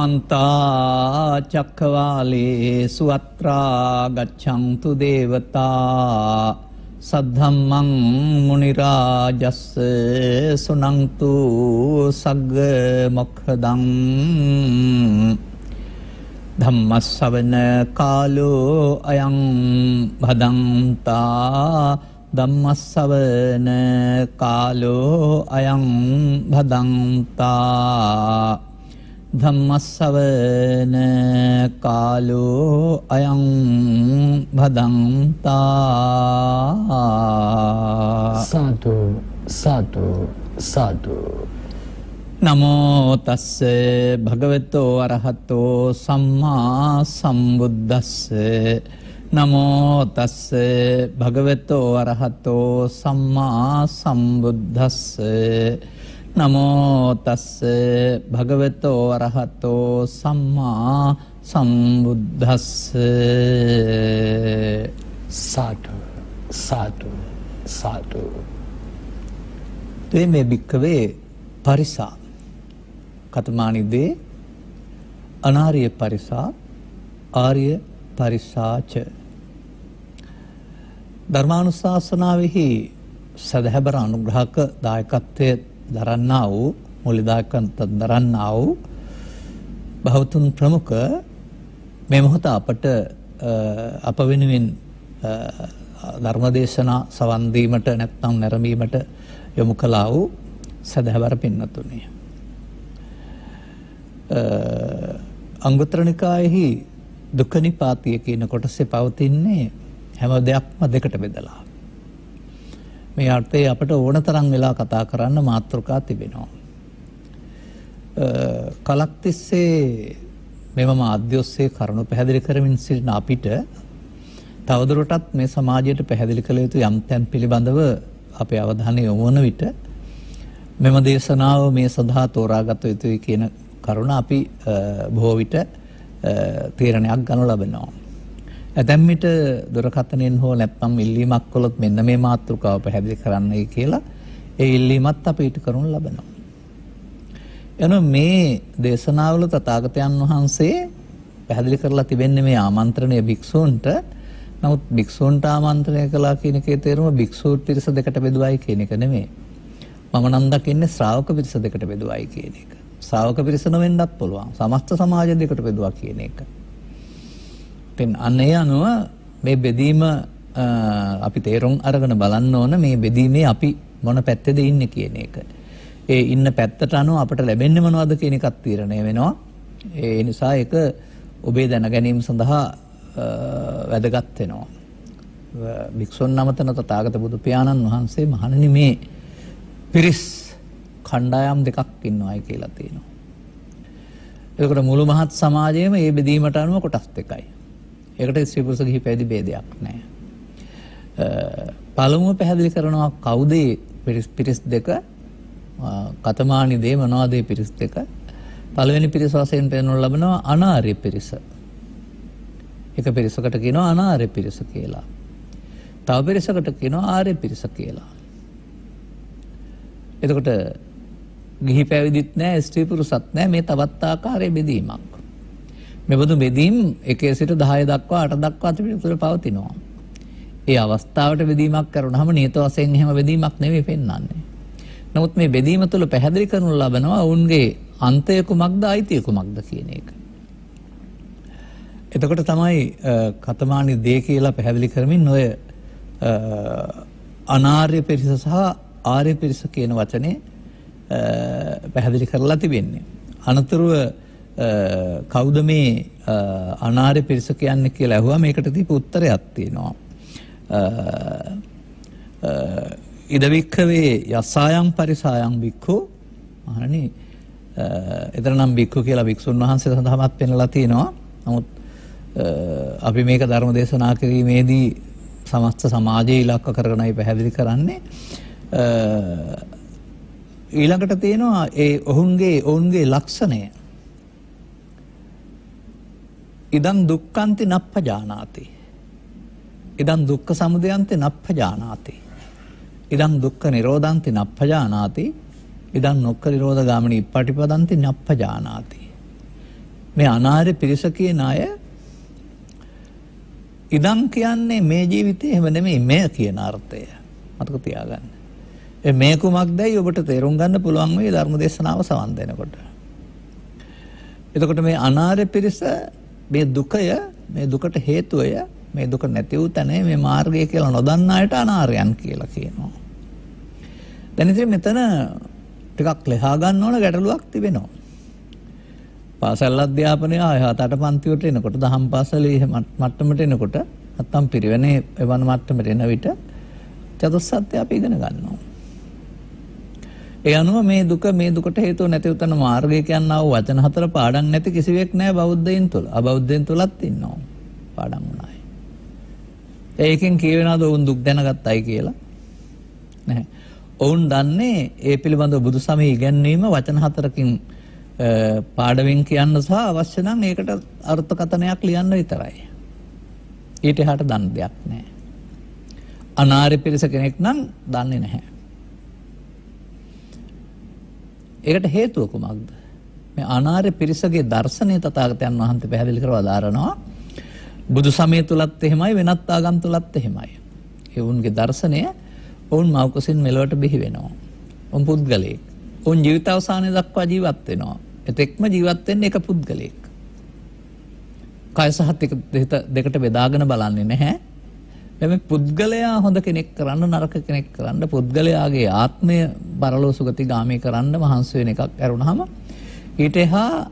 समन्ता चक्रवालेषु अत्रा गच्छन्तु देवता सद्धम्मं मुनिराजस्य सुनन्तु सग्ग मोक्षदं धम्मश्रवण कालो अयं भदन्ता धम्मश्रवण कालो अयं भदन्ता धम्मश्रवण कालो अयं भदन्ता साधु साधु साधु नमो तस्से भगवतो अरहतो सम्मा सम्बुद्धस्से नमो तस्से भगवतो अरहतो सम्मा सम्बुद्धस्से नमो तस्से भगवतो अरहतो सम्मा सम्बुद्धस्से साधु साधु साधु ते में बिक्कवे परिसा कतमानिदे अनार्य परिसा आर्य परिसाच ධර්මානුශාසනාවෙහි සදහැබර අනුග්‍රහක දායකත්වයේ දරන්නා වූ මූලිකත්වය දරන්නා වූ භවතුන් ප්‍රමුඛ මේ මොහොත අපට අප වෙනුවෙන් ධර්මදේශනා සවන් දීමට නැත්නම් නැරඹීමට යොමු කළා වූ සදහැබර පින්වත්නි අංගුත්තර නිකායෙහි දුක්ඛ නිපාතිය කියන කොටසේ පවතින්නේ හැම දෙයක්ම දෙකට බෙදලා. මේ අර්ථය අපට ඕන තරම් වෙලා කතා කරන්න මාතෘකා තිබෙනවා. කලක් තිස්සේ මෙම මාධ්‍ය ඔස්සේ කරුණු පැහැදිලි කරමින් සිටින අපිට තවදුරටත් මේ සමාජයට පැහැදිලි කළ යුතු යම් තැන් පිළිබඳව අපේ අවධානය යොමු වන විට මෙම දේශනාව මේ සඳහා තෝරාගත යුතුයි කියන කරුණ අපි බොහෝ විට තීරණයක් ගනු ලබනවා. ඇතැම් විට දුරකථනයෙන් හෝ නැත්නම් ඉල්ලීමක් කළොත් මෙන්න මේ මාතෘකාව පැහැදිලි කරන්නයි කියලා ඒ ඉල්ලීමත් අපි ඊට කරනු ලබනවා. එනවා මේ දේශනාවල තථාගතයන් වහන්සේ පැහැදිලි කරලා තිබෙන්නේ මේ ආමන්ත්‍රණය භික්ෂූන්ට. නමුත් භික්ෂූන්ට ආමන්ත්‍රණය කළා කියන එකේ තේරුම භික්ෂූ පිරිස දෙකට බෙදුවයි කියන එක නෙමෙයි. මම නම් දකින්නේ ශ්‍රාවක පිරිස දෙකට බෙදුවයි කියන එක. ශ්‍රාවක පිරිස නොවෙන්නත් පුළුවන්. සමස්ත සමාජය දෙකට බෙදුවා කියන එක. ඉතින් අනේ අනුව මේ බෙදීම අපි තේරුම් අරගෙන බලන්න ඕන මේ බෙදීමේ අපි මොන පැත්තේද ඉන්නේ කියන එක. ඒ ඉන්න පැත්තට අනුව අපට ලැබෙන්නේ මොනවද කියන එකත් තීරණය වෙනවා. ඒ නිසා ඒක ඔබේ දැන ගැනීම සඳහා වැදගත් වෙනවා. භික්ෂුන් නමතන තථාගත බුදු පියාණන් වහන්සේ මහණෙනි මේ පිරිස් කණ්ඩායම් දෙකක් ඉන්නවායි කියලා තියෙනවා. එතකොට මුළු මහත් සමාජයේම මේ බෙදීමට අනුව කොටස් දෙකයි. ඒකට ස්ත්‍රී පුරුෂ ගිහි පැවිදි ભેදයක් නැහැ. පළමුව පැහැදිලි කරනවා කවුද පිරිස් දෙක කතමානි දේ මොනවද පිරිස් දෙක? පළවෙනි පිරිස වශයෙන් පෙන්වනු ලබනවා අනාර්ය පිරිස. එක පිරිසකට කියනවා අනාර්ය පිරිස කියලා. තව පිරිසකට කියනවා ආර්ය පිරිස කියලා. එතකොට ගිහි පැවිදිත් නැහැ ස්ත්‍රී පුරුෂත් නැහැ මේ තවත් ආකාරයේ බෙදීමක්. මෙබඳු බෙදීම් 1 සිට 10 දක්වා 8 දක්වා තුළ පවතිනවා. ඒ අවස්ථාවට බෙදීමක් කරුණාම නියත වශයෙන් එහෙම බෙදීමක් නෙවෙයි පෙන්වන්නේ. නමුත් මේ බෙදීම තුළ පැහැදිලි කරනු ලබනවා ඔවුන්ගේ අන්තය කුමක්ද අයිතිය කුමක්ද කියන එක. එතකොට තමයි කතමානි දේ කියලා පැහැදිලි කරමින් ඔය අනාර්ය පිරිස සහ ආර්ය පිරිස කියන වචනේ පැහැදිලි කරලා තිබෙන්නේ. අනතුරුව කවුද මේ අනාර්ය පිරිස කියන්නේ කියලා අහුවා මේකට දීපු උත්තරයක් තියෙනවා. ඉදවික්ඛවේ යසායන් පරිසායන් බික්ඛු මහණනි එතරම් බික්ඛු කියලා භික්ෂුන් වහන්සේ සඳහාමත් පෙන්වලා තියෙනවා. නමුත් අපි මේක ධර්ම දේශනා කිරීමේදී සමස්ත සමාජයේ ඉලක්ක කරගෙනයි පැහැදිලි කරන්නේ. ඊළඟට තියෙනවා ඒ ඔවුන්ගේ ලක්ෂණය. ඉදං දුක්ඛන්ති නප්පජානාති. ඉදං දුක්ඛ සමුදයන්ති නප්පජානාති. ඉදං දුක්ඛ නිරෝධන්ති නප්පජානාති. ඉදං නොක්ඛ නිරෝධ ගාමිනී පටිපදන්ති නප්පජානාති. මේ අනාර්ය පිරිස කියන අය ඉදන් කියන්නේ මේ ජීවිතේ එහෙම නෙමෙයි මේ කියන අර්ථය. මතක තියාගන්න. මේ කුමක්දයි ඔබට තේරුම් ගන්න පුළුවන් මේ ධර්ම දේශනාව සවන් දෙනකොට. එතකොට මේ අනාර්ය පිරිස මේ දුකය මේ දුකට හේතුවය මේ දුක නැති වූ තැන මේ මාර්ගය කියලා නොදන්න අයට අනාර්යයන් කියලා කියනවා. දැන් ඉතින් මෙතන ටිකක් ලෙහා ගන්න ඕන ගැටලුවක් තිබෙනවා. පාසල් අධ්‍යාපනය හතට පන්තිවට එනකොට දහම් පාසලේ මට්ටමට එනකොට නැත්තම් පිරිවෙනේ එවන මට්ටමට එන විට චතුස්සත්‍ය අපි ඉගෙන ගන්නවා. ඒ අනුව මේ දුකට හේතුව නැති උතන මාර්ගය කියනවා වචන හතර පාඩම් නැති කිසිවෙක් නැහැ බෞද්ධයින් තුල. අබෞද්ධයින් තුලත් ඉන්නවා. පාඩම් උනායි. ඒකෙන් කියවෙනවද වුන් දුක් දැනගත්තයි කියලා? නැහැ. ඔවුන් දන්නේ ඒ පිළිබඳව බුදුසමය ඉගැන්වීම වචන හතරකින් පාඩමින් කියන්න සහ අවශ්‍ය නම් ඒකට අර්ථකථනයක් ලියන්න විතරයි. ඊට එහාට දන්න දෙයක් නැහැ. අනාර්ය පිරිස කෙනෙක් නම් දන්නේ නැහැ. ඒකට හේතුව කුමක්ද? මේ අනාර්ය පිරිසගේ දර්ශනය තථාගතයන් වහන්සේ පැහැදිලි කරව දාරනවා. බුදු සමය තුලත් එහෙමයි වෙනත් ආගම් තුලත් එහෙමයි. ඒ වුන්ගේ දර්ශනය ඔවුන් මෞකසින් මෙලොවට බිහි වෙනවා. ඔවුන් පුද්ගලයෙක්. ඔවුන් ජීවිත අවසානය දක්වා ජීවත් වෙනවා. එතෙක්ම ජීවත් වෙන්නේ එක පුද්ගලයෙක්. කය සහ හිත දෙකට බෙදාගෙන බලන්නේ නැහැ. මේ පුද්ගලයා හොඳ කෙනෙක් කරන්න නරක කෙනෙක් කරන්න පුද්ගලයාගේ ආත්මය පරලෝ සුගතිගාමී කරන්න මහන්සි වෙන එකක් ඇරුණාම ඊට එහා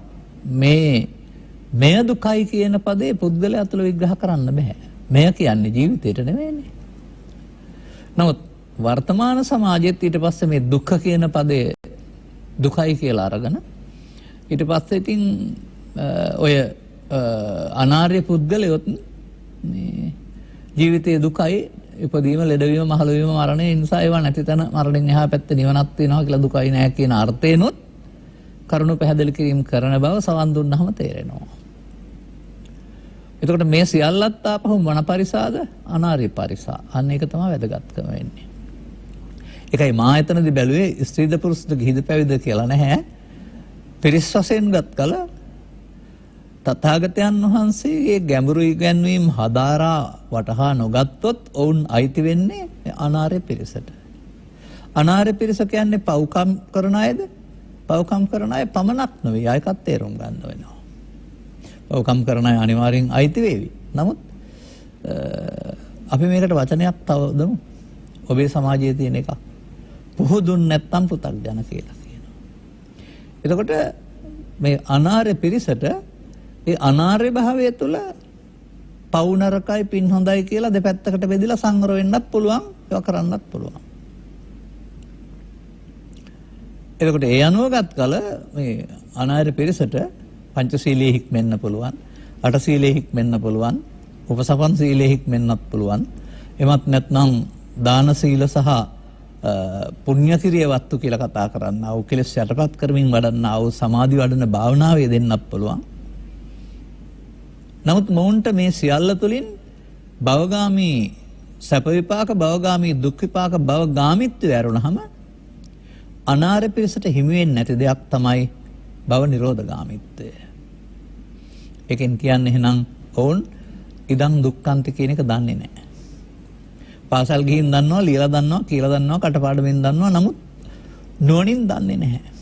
මෙය දුකයි කියන පදේ පුද්ගලයා තුළ විග්‍රහ කරන්න බෑ. මෙය කියන්නේ ජීවිතේට නෙවෙයිනේ. නමුත් වර්තමාන සමාජයේත් ඊට පස්සේ මේ දුක්ඛ කියන පදේ දුකයි කියලා අරගෙන ඊට පස්සේ ඉතින් ඔය අනාර්ය පුද්ගලයොත් මේ ජීවිතයේ දුකයි ඉපදීම ලෙඩවීම මහලවීම මරණය නිසා ඒවා නැති තැන මරණයෙන් එහා පැත්තේ නිවනක් තියෙනවා කියලා දුකයි නෑ කියන අර්ථේනොත් කරුණු පැහැදිලි කිරීම කරන බව සවන් දුන්නාම තේරෙනවා. එතකොට මේ සියල්ලත් ආපහු මොන පරිසාද? අනාර්ය පරිසා. අන්න ඒක තමයි වැදගත්කම වෙන්නේ. ඒකයි මා එතනදී බැලුවේ ස්ත්‍රීද පුරුෂද ගිහිද පැවිද කියලා නැහැ. පිරිස් වශයෙන් ගත් කල තථාගතයන් වහන්සේගේ ගැඹුරු ඉගැන්වීම් හදාරා වටහා නොගත්තොත් ඔවුන් අයිති වෙන්නේ අනාර්ය පිරිසට. අනාර්ය පිරිස කියන්නේ පව්කම් කරන අයද? පව්කම් කරන අය පමණක් නෙවෙයි අයකත් තේරුම් ගන්න වෙනවා. පව්කම් කරන අය අනිවාර්යෙන් අයිති වේවි. නමුත් අපි මේකට වචනයක් තව දමු. ඔබේ සමාජයේ තියෙන එකක්. පුහුදුන් නැත්තම් පුතග්ජන කියලා කියනවා. එතකොට මේ අනාර්ය පිරිසට ඒ අනාර්ය භාවය තුළ පව් නරකයි පින් හොඳයි කියලා දෙපැත්තකට බෙදලා සංවර වෙන්නත් පුළුවන් ඒවා කරන්නත් පුළුවන්. එතකොට ඒ අනුවගත් කල මේ අනාර්ය පිරිසට පංචශීලයේ හික්මෙන්න පුළුවන්, අටශීලයේ හික්මෙන්න පුළුවන්, උපසපන් සීලයේ හික්මෙන්නත් පුළුවන්. එමත් නැත්නම් දාන සීල සහ පුණ්‍ය කිරිය වත්තු කියලා කතා කරන්නා වූ කෙලෙස් යටපත් කරමින් වඩන්නා වූ සමාධි වඩන භාවනාවේ දෙන්නත් පුළුවන්. නමුත් මොවුන්ට මේ සියල්ල තුළින් භවගාමී සැප විපාක භවගාමී දුක් විපාක භවගාමීත්වය ඇරුණාම අනාර්ය පිරිසට හිමි වෙන්නේ නැති දෙයක් තමයි භව නිරෝධගාමීත්වය. ඒකෙන් කියන්නේ එහෙනම් ඔවුන් ඉදන් දුක්ඛන්ති කියන එක දන්නේ නැහැ. පාසල් ගිහින් දන්නවා, ලියලා දන්නවා, කියලා දන්නවා, කටපාඩමින් දන්නවා. නමුත් නුවණින් දන්නේ නැහැ.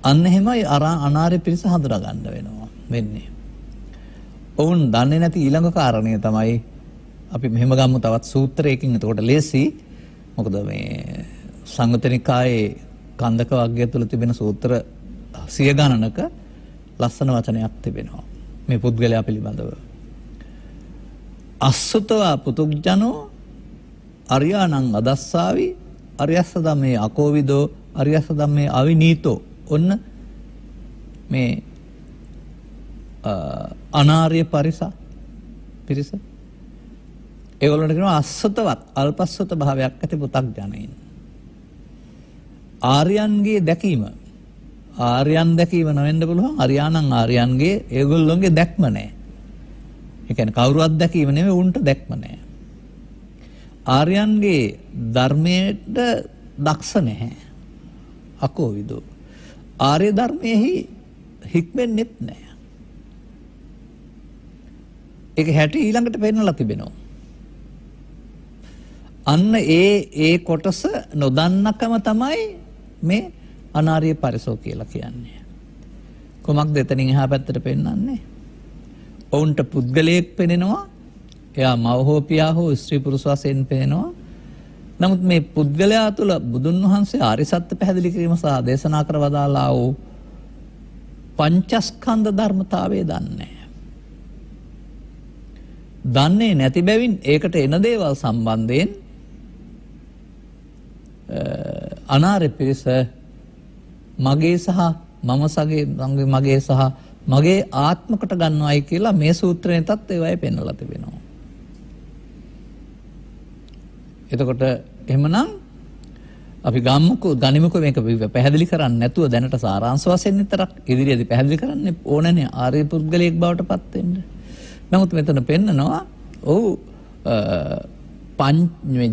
අන්න එහෙමයි අනාර්ය පිරිස හඳුනා ගන්න වෙනවා වෙන්නේ. ඔවුන් දන්නේ නැති ඊළඟ කාරණය තමයි අපි මෙහෙම ගමු තවත් සූත්‍රයකින්. එතකොට ලේසි. මොකද මේ සංයුතනිකායේ කන්දක වර්ගය තුල තිබෙන සූත්‍ර 100 ගණනක ලස්සන වචනයක් තිබෙනවා මේ පුද්ගලයා පිළිබඳව. අස්සතවා පුතුග්ජනෝ අරියාණං අදස්සාවි අරියස්ස ධම්මේ අකෝවිදෝ අරියස්ස ධම්මේ අවිනීතෝ. ඔන්න මේ අනාර්ය පිරිස ඒගොල්ලන්ට කියනවා අස්සතවත් අල්පස්සත භාවයක් ඇති පුතග්ජනයින්. ආර්යයන්ගේ දැකීම නොවෙන්න පුළුවන්. අරියාණං ආර්යයන්ගේ ඒගොල්ලොන්ගේ දැක්ම නැහැ. ඒ කියන්නේ කවුරුවත් දැකීම නෙමෙයි උන්ට දැක්ම නැහැ. ආර්යයන්ගේ ධර්මයට දක්ෂ නැහැ. අකෝවිදෝ ආර්ය ධර්මයේහි හික්මෙන්නෙත් නැහැ. ඒක හැටි ඊළඟට පෙන්නලා තිබෙනවා. අන්න ඒ කොටස නොදන්නකම තමයි මේ අනාර්ය පරිසෝ කියලා කියන්නේ. කොමක්ද එතනින් එහා පැත්තට පෙන්වන්නේ? ඔවුන්ට පුද්ගලයෙක් පෙනෙනවා. එයා මව හෝ පියා හෝ ස්ත්‍රී පුරුෂ වශයෙන් පෙනෙනවා. නමුත් මේ පුද්ගලයා තුළ බුදුන් වහන්සේ ආර්ය සත්‍ය පැහැදිලි කිරීම සහ දේශනා කර වදාළා වූ පංචස්කන්ධ ධර්මතාවය දන්නේ නැති බැවින් ඒකට එන දේවල් සම්බන්ධයෙන් අනාර්ය පිරිස මගේ සහ මගේ සහ මගේ ආත්මකට ගන්නවයි කියලා මේ සූත්‍රයේ තත් ඒවයි පෙන්වලා තිබෙනවා. එතකොට එහෙමනම් අපි ගනිමුකෝ මේක පැහැදිලි කරන්නේ නැතුව දැනට සාරාංශ වශයෙන් විතරක් ඉදිරියේදී පැහැදිලි කරන්න ඕනනේ ආර්ය පුද්ගලයෙක් බවට පත් වෙන්න. නමුත් මෙතන පෙන්නනවා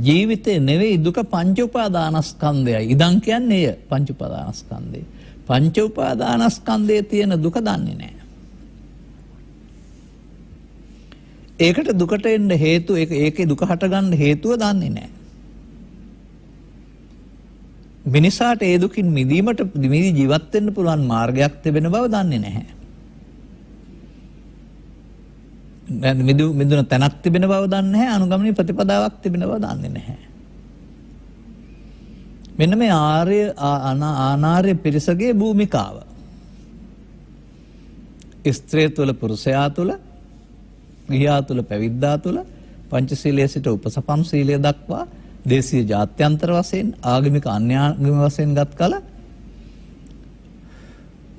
ජීවිතේ නෙවෙයි දුක පංච උපාදානස්කන්ධයයි. ඉදන් කියන්නේ එය පංච උපාදානස්කන්ධය. පංච උපාදානස්කන්ධයේ තියෙන දුක දන්නේ නැහැ. ඒකට දුකට එන්න හේතු ඒකේ දුක හටගන්න හේතුව දන්නේ නැහැ. මිනිසාට ඒ දුකින් මිදී ජීවත් වෙන්න පුළුවන් මාර්ගයක් තිබෙන බව දන්නේ නැහැ. මිදුන තැනක් තිබෙන බව දන්නේ නැහැ. අනුගමනීය ප්‍රතිපදාවක් තිබෙන බව දන්නේ නැහැ. මෙන්න මේ අනාර්ය පිරිසගේ භූමිකාව. ස්ත්‍රිය තුළ පුරුෂයා තුළ ගිහියා තුළ පැවිද්දා තුළ පංචශීලයේ සිට උපසපම් සීලය දක්වා දේශීය ජාත්‍යන්තර වශයෙන් ආගමික අන්‍යාගමික වශයෙන් ගත් කල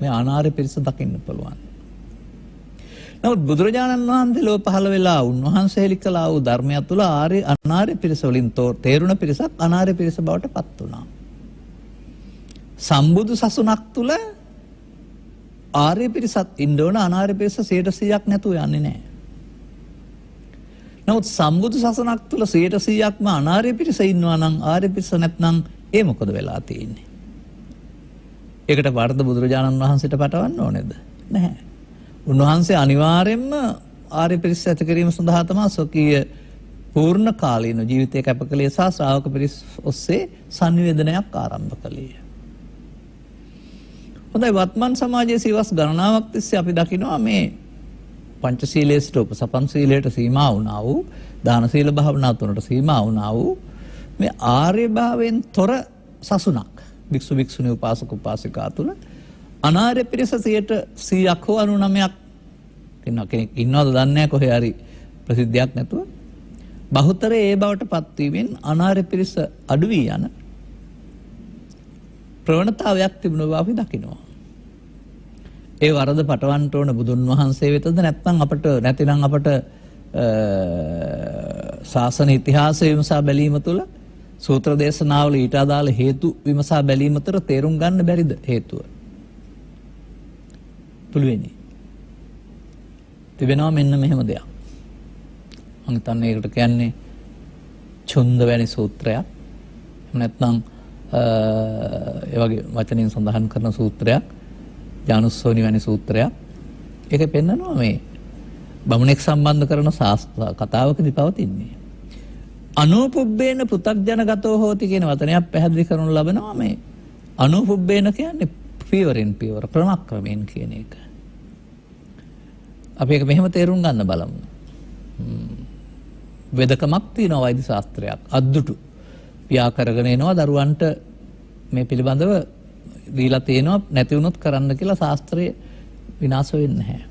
මේ අනාර්ය පිරිස දකින්න පුළුවන්. නමුත් බුදුරජාණන් වහන්සේ ලෝ පහළ වෙලා උන්වහන්සේ හෙළි කළා වූ ධර්මය තුළ අනාර්ය පිරිස වලින් තේරුණ පිරිසක් අනාර්ය පිරිස බවට පත් වුණා. සම්බුදු සසුනක් තුළ ආර්ය පිරිසක් ඉන්න ඕන අනාර්ය පිරිස 100%ක් නැතුව යන්නේ නැහැ. නමුත් සම්බුදු සසුනක් තුළ 100%ක්ම අනාර්ය පිරිස ඉන්නවා නම් ආර්ය පිරිස නැත්නම් ඒ මොකද වෙලා තියෙන්නේ? ඒකට වර්ධ බුදුරජාණන් වහන්සේට පටවන්න ඕනේද? නැහැ. උන්වහන්සේ අනිවාර්යෙන්ම ආර්ය පිරිස ඇති කිරීම සඳහා තමයි ස්වකීය පූර්ණ කාලීන ජීවිතය කැප කළේ සහ ශ්‍රාවක පිරිස ඔස්සේ සංනිවේදනයක් ආරම්භ කළේ. හොඳයි වත්මන් සමාජයේ සිවස් ගණනාවක් තිස්සේ අපි දකිනවා මේ පංචශීලයේ සිට උපසපන් සීලයට සීමා වුණා වූ දාන සීල භාවනා තුනට සීමා වුණා වූ මේ ආර්ය භාවයෙන් තොර සසුනක් භික්ෂු භික්ෂුණී උපාසක උපාසිකා තුල අනාර්ය පිරිස 100ක් හෝ 99ක් කෙනෙක් ඉන්නවද දන්නේ නැහැ කොහේ හරි ප්‍රසිද්ධියක් නැතුව බහුතරේ ඒ බවට පත්වීමෙන් අනාර්ය පිරිස අඩු වී යන ප්‍රවණතාවයක් තිබුණා බව අපි දකිනවා. ඒ වරද පටවන්න ඕන බුදුන් වහන්සේ වෙතද නැත්නම් නැතිනම් අපට ශාසන ඉතිහාසය විමසා බැලීම තුළ සූත්‍ර දේශනාවල ඊට අදාළ හේතු විමසා බැලීම තුළ තේරුම් ගන්න බැරිද හේතුව? පුළුවනි. තිබෙනවා මෙන්න මෙහෙම දෙයක්. මම හිතන්නේ ඒකට කියන්නේ චුන්ද වැනි සූත්‍රයක්. නැත්නම් ඒ වගේ වචනින් සඳහන් කරන සූත්‍රයක්. ජානුස්සෝනි වැනි සූත්‍රයක්. ඒක පෙන්නනවා මේ බමුණෙක් සම්බන්ධ කරන කතාවකදී පවතින්නේ. අනුපුබ්බේන පෘථග්ජනගතෝ හෝති කියන වචනයක් පැහැදිලි කරනු ලබනවා මේ. අනුපුබ්බේන කියන්නේ පියවරෙන් පියවර ක්‍රමක්‍රමයෙන් කියන එක. අපි ඒක මෙහෙම තේරුම් ගන්න බලමු. වෙදකමක් තියෙනවා වෛද්‍ය ශාස්ත්‍රයක්. අද්දුටු පියා කරගෙන එනවා දරුවන්ට මේ පිළිබඳව දීලා තියෙනවා නැති වුණොත් කරන්න කියලා ශාස්ත්‍රයේ විනාශ වෙන්නේ නැහැ.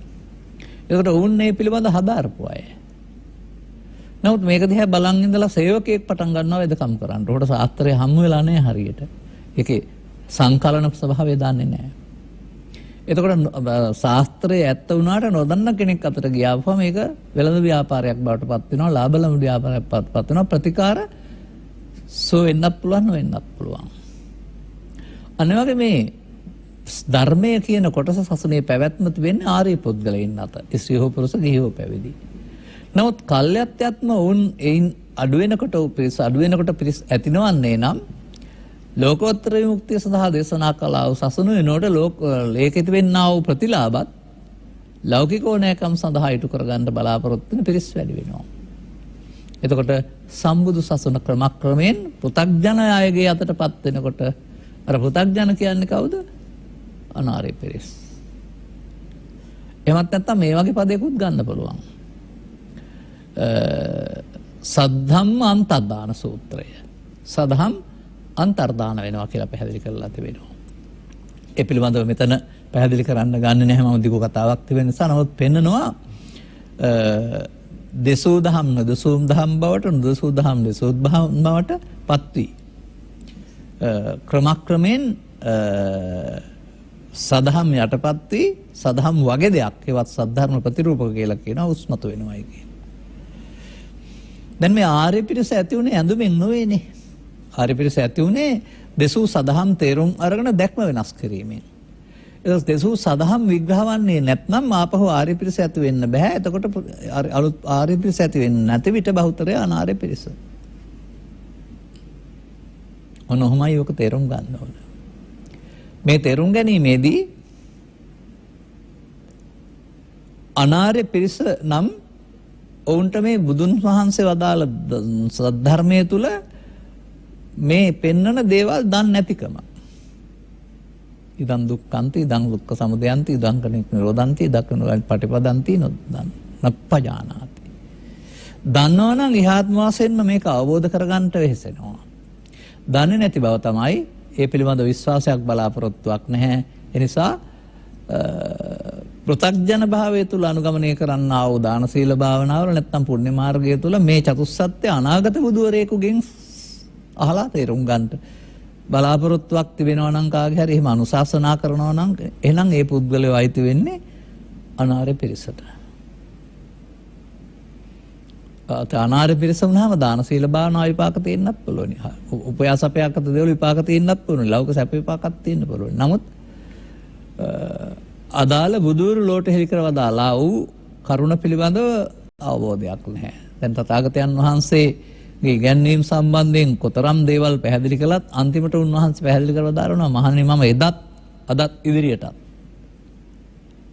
ඒකට වුන් මේ පිළිබඳ හදාරපු අය. නමුත් මේක දිහා බලන් ඉඳලා සේවකයෙක් පටන් ගන්නවා වෙදකම් කරන්න. උකට ශාස්ත්‍රය හම්බ වෙලා නැහැ හරියට. ඒකේ සංකලන ස්වභාවය දන්නේ නැහැ. එතකොට ශාස්ත්‍රයේ ඇත්ත වුණාට නොදන්න කෙනෙක් අතට ගියාම මේක වෙළඳ ව්‍යාපාරයක් බවට පත් වෙනවා, ලාභලම ව්‍යාපාරයක් පත් වෙනවා, ප්‍රතිකාර වෙන්නත් පුළුවන් නොවෙන්නත් පුළුවන්. අනිවාර්ය මේ ධර්මය කියන කොටස සසුනේ පැවැත්ම වෙන්නේ ආර්ය පුද්ගලයන් අතර. ස්ත්‍රී හෝ පුරුෂ ගිහි හෝ පැවිදි. නමුත් කල්යත්‍යත්ම වුන් එයින් අඩු වෙනකොට පිරිස ඇතිනවන්නේ නම් ලෝකෝත්තර විමුක්තිය සඳහා දේශනා කළා වූ සසුන වෙනකොට ලෝකෙට වෙන්නා වූ ප්‍රතිලාභත් ලෞකික ඕනෑකම් සඳහා ඉටු කරගන්න බලාපොරොත්තු වෙන පිරිස් වැඩි වෙනවා. එතකොට සම්බුදු සසුන ක්‍රමක්‍රමයෙන් පෘථග්ජන අයගේ අතටපත් වෙනකොට අර පෘථග්ජන කියන්නේ කවුද? අනාර්ය පිරිස්. එහෙමත් නැත්නම් මේ වගේ පදයකුත් ගන්න පුළුවන්. සද්ධම්ම අන්තර්දාන සූත්‍රය. සදහම් අන්තර්දාන වෙනවා කියලා පැහැදිලි කරලා තිබෙනවා. ඒ පිළිබඳව මෙතන පැහැදිලි කරන්න ගන්න නැහැ මම දිගු කතාවක් තිබෙන නිසා. නමුත් පෙන්නනවා දෙසූ දහම් නදසූම් දහම් බවට නදසූ දහම් දෙසූ දහම් බවට පත් වී ක්‍රමක්‍රමයෙන් සදහම් යටපත් වී සදහම් වගේ දෙයක් ඒවත් සද්ධර්ම ප්‍රතිරූපක කියලා කියනවා උස්මතු වෙනවායි කියන. දැන් මේ ආර්ය පිරිස ඇති උනේ ඇඳුමින් නෙවෙයිනේ. ආර්ය පිරිස ඇති උනේ දෙසූ සදහම් තේරුම් අරගෙන දැක්ම වෙනස් කිරීමෙන්. ඒ දෙසූ සදහම් විග්‍රහ වන්නේ නැත්නම් ආපහු ආර්ය පිරිස ඇති වෙන්න බෑ. එතකොට අලුත් ආර්ය පිරිස ඇති වෙන්නේ නැති විට බහුතරය අනාර්ය පිරිස. ඔනෝමයි ඔක තේරුම් ගන්න ඕන. මේ තේරුම් ගැනීමේදී අනාර්ය පිරිස නම් ඔවුන්ට මේ බුදුන් වහන්සේ වදාළ සද්ධර්මයේ තුල මේ පෙන්වන දේවල් දන්නේ නැතිකම. ඉදං දුක්ඛන්ති ඉදං දුක්ඛ සමුදයන්ති ඉදං නිරෝධන්ති ඉදං පටිපදන්ති නප්පජානාති. දන්නවනම් ඉහාත්ම වශයෙන්ම මේක අවබෝධ කරගන්නට වෙහෙසෙනවා. දන්නේ නැති බව තමයි ඒ පිළිබඳ විශ්වාසයක් බලාපොරොත්තුවක් නැහැ. ඒ නිසා පෘථග්ජන භාවය තුල අනුගමනය කරන්නා වූ දාන සීල භාවනාවල නැත්නම් පුණ්‍ය මාර්ගය තුල මේ චතුස්සත්‍ය අනාගත බුදුවරයෙකුගෙන් අහලා තේරුම් ගන්නට බලාපොරොත්තුවක් තිබෙනවා නම් කාගේ හරි එහෙම අනුශාසනා කරනවා නම් එහෙනම් ඒ පුද්ගලයා අයිති වෙන්නේ අනාර්ය පිරිසට. අනාර්ය පිරිස වුණාම දාන සීල භාවනා විපාක තියෙන්නත් පුළුවන්. උපයාසපයක් අත දේවල් විපාක තියෙන්නත් පුළුවන්. ලෞකික සැප විපාකක් තියෙන්න පුළුවන්. නමුත් අදාළ බුදුරු ලෝට හෙළි කරවදාලා වූ කරුණ පිළිබඳව අවබෝධයක් නැහැ. දැන් තථාගතයන් වහන්සේගේ ඉගැන්වීම් සම්බන්ධයෙන් කොතරම් දේවල් පැහැදිලි කළත් අන්තිමට උන්වහන්සේ පැහැදිලි කරලා දානවා මහණෙනි මම අදත් ඉදිරියටත්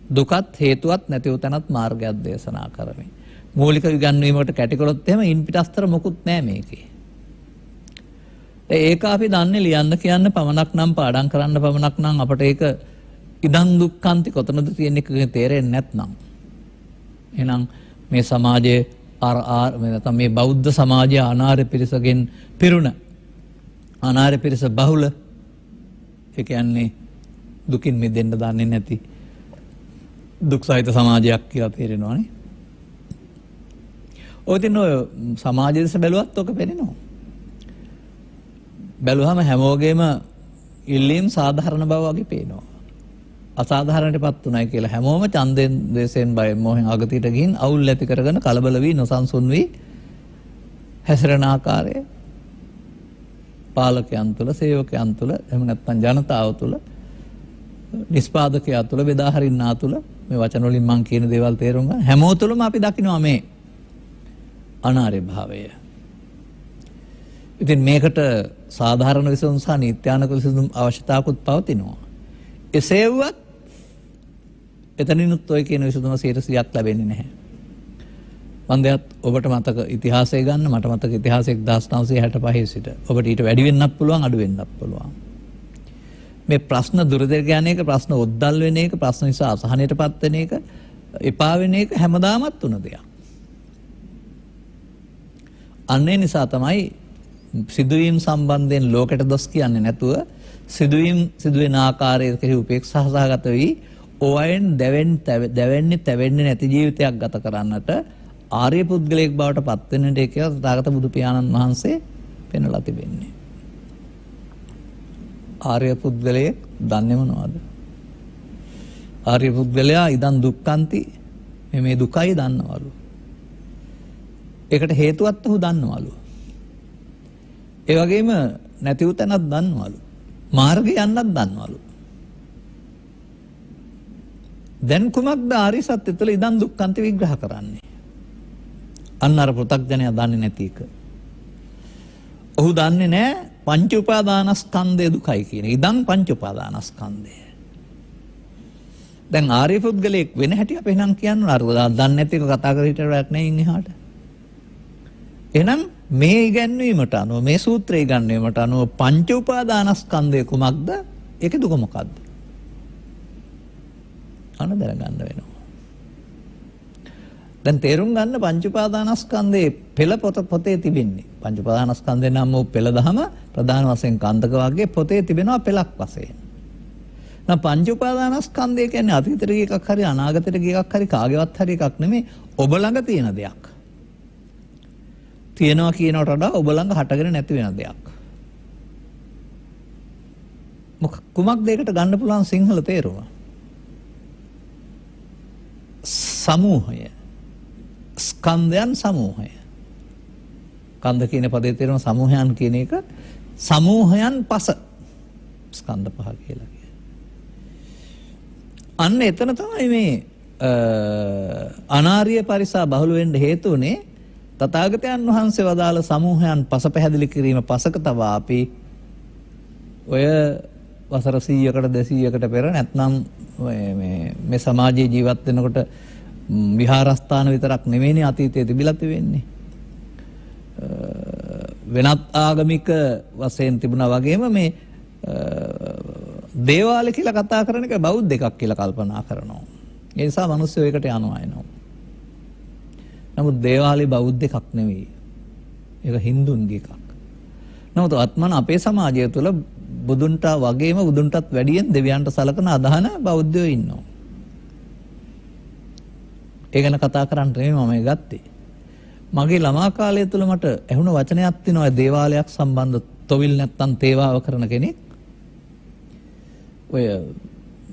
දුකත් හේතුවත් නැති උතනත් මාර්ගයක් දේශනා කරමි. මූලික ඉගැන්වීමකට කැටිකොලොත් එහෙම ඉන් පිටස්තර මොකුත් නැහැ මේකේ. ඒක අපි දන්නේ ලියන්න කියන්න පමණක් නම් පාඩම් කරන්න පමණක් නම් අපට ඒක ඉදං දුක්ඛන්ති කොතනද තියෙන එක තේරෙන්නේ නැත්නම් එහෙනම් මේ සමාජයේ නැත්නම් මේ බෞද්ධ සමාජයේ අනාර්ය පිරිසගෙන් පිරුණ අනාර්ය පිරිස බහුල ඒ කියන්නේ දුකින් මිදෙන්න දන්නේ නැති දුක් සහිත සමාජයක් කියලා තේරෙනවානේ. ඔතින් ඔය සමාජයේ බැලුවත් ඔක පේනවා. බැලුවම හැමෝගෙම ඉල්ලීම් සාධාරණ බව වගේ පේනවා. අසාධාරණයටපත් උනායි කියලා හැමෝම ඡන්දෙන් දේශයෙන් බයෙන් මොහෙන් අගතියට ගිහින් අවුල් ඇති කරගෙන කලබල වී නොසන්සුන් වී හැසිරෙන ආකාරය පාලකයන් තුළ සේවකයන් තුළ එහෙම නැත්නම් ජනතාව තුළ නිෂ්පාදකයා තුළ බෙදා හරින්නා තුළ මේ වචන වලින් මම කියන දේවල් තේරුම් ගන්න හැමෝ තුළම අපි දකිනවා මේ අනාර්ය භාවය. ඉතින් මේකට සාධාරණ විසඳුම් සහ නීත්‍යානුක විසඳුම් අවශ්‍යතාවකුත් පවතිනවා. එසේ වුවත් එතනිනුත් ඔය කියන විසඳුම 100%ක් ලැබෙන්නේ නැහැ. වන්දයත් ඔබට මතක ඉතිහාසය ගන්න මට මතක ඉතිහාසය 1965 සිට ඔබට ඊට වැඩි වෙන්නත් පුළුවන් අඩු වෙන්නත් පුළුවන්. මේ ප්‍රශ්න දුරදිග යන එක ප්‍රශ්න ඔද්දල් වෙන එක ප්‍රශ්න නිසා අසහනයටපත් වෙන එක එපා වෙන එක හැමදාමත් වුණ දෙයක්. අන්නේ නිසා තමයි සිදුවීම් සම්බන්ධයෙන් ලෝකෙට දොස් කියන්නේ නැතුව සිදුවෙන ආකාරයේ කෙරෙහි උපේක්ෂා සහගත වී ඕයන් දැවෙන්නේ නැති ජීවිතයක් ගත කරන්නට ආර්ය පුද්ගලයෙක් බවට පත් වෙන්නට කියලා තථාගත බුදු පියාණන් වහන්සේ පෙන්වලා තිබෙන්නේ. ආර්ය පුද්ගලයෙක් දන්නේ මොනවද? ආර්ය පුද්ගලයා ඉදන් දුක්ඛන්ති මේ දුකයි දන්නවලු. ඒකට හේතුවත් ඔහු දන්නවලු. ඒ වගේම නැති උතනක් දන්නවලු. මාර්ගය යන්නත් දන්නවලු. දැන් කුමක්ද ආර්ය සත්‍ය තුළ ඉදන් දුක්ඛන්ති විග්‍රහ කරන්නේ? අන්න අර පෘථග්ජනයා දන්නේ නැති එක. ඔහු දන්නේ නැහැ පංච උපාදානස්කන්ධය දුකයි කියන. ඉදං පංච උපාදානස්කන්ධය. දැන් ආර්ය පුද්ගලයෙක් වෙන හැටි අපි නම් කියන්න අර දන්නේ නැති එක කතා කර හිටියට වැඩක් නැහැ ඉන්නේ හාට. එහෙනම් මේ ඉගැන්වීමට අනුව මේ සූත්‍රය ඉගැන්වීමට අනුව පංච උපාදානස්කන්ධය කුමක්ද? ඒකේ දුක මොකක්ද? අන්න දැනගන්න වෙනවා. දැන් තේරුම් ගන්න පංච උපාදානස්කන්ධයේ පෙළ පොතේ තිබෙන්නේ. පංච උපාදානස්කන්ධේ නම් වූ පෙළ දහම ප්‍රධාන වශයෙන් කාන්දක වර්ගයේ පොතේ තිබෙනවා පෙළක් වශයෙන්. නම් පංච උපාදානස්කන්ධය කියන්නේ අතීතයට ගිය එකක් හරි අනාගතයට ගිය එකක් හරි කාගේවත් හරි එකක් නෙමෙයි ඔබ ළඟ තියෙන දෙයක්. තියෙනවා කියනකට වඩා ඔබ ළඟ හටගෙන නැති වෙන දෙයක්. කුමක්ද ඒකට ගන්න පුළුවන් සිංහල තේරුම? සමූහය. ස්කන්ධයන් සමූහය. කන්ද කියන පදේ තේරුම සමූහයන් කියන එක සමූහයන් පස ස්කන්ධ පහ කියලා කියනවා. අන්න එතන තමයි මේ අනාර්ය පරිසා බහුල වෙන්න හේතු උනේ තථාගතයන් වහන්සේ වදාළ සමූහයන් පස පැහැදිලි කිරීම පසක තබා අපි ඔය වසර 100කට 200කට පෙර නැත්නම් මේ සමාජයේ ජීවත් වෙනකොට විහාරස්ථාන විතරක් නෙවෙයිනේ අතීතයේ තිබිලා තිබෙන්නේ. වෙනත් ආගමික වශයෙන් තිබුණා වගේම මේ දේවාලය කියලා කතා කරන එක බෞද්ධ එකක් කියලා කල්පනා කරනවා. ඒ නිසා මිනිස්සු ඒකට යනවා එනවා. නමුත් දේවාලය බෞද්ධ එකක් නෙවෙයි. ඒක හින්දුන්ගේ එකක්. නමුත් අත්මන අපේ සමාජය තුළ බුදුන්ට වගේම බුදුන්ටත් වැඩියෙන් දෙවියන්ට සලකන අදහන බෞද්ධයෝ ඉන්නවා. ඒ ගැන කතා කරන්න නෙමෙයි මම ගත්තේ. මගේ ළමා කාලය තුළ මට ඇහුණ වචනයක් තියෙනවා දේවාලයක් සම්බන්ධ තොවිල් නැත්තම් තේවාව කරන කෙනෙක්. ඔය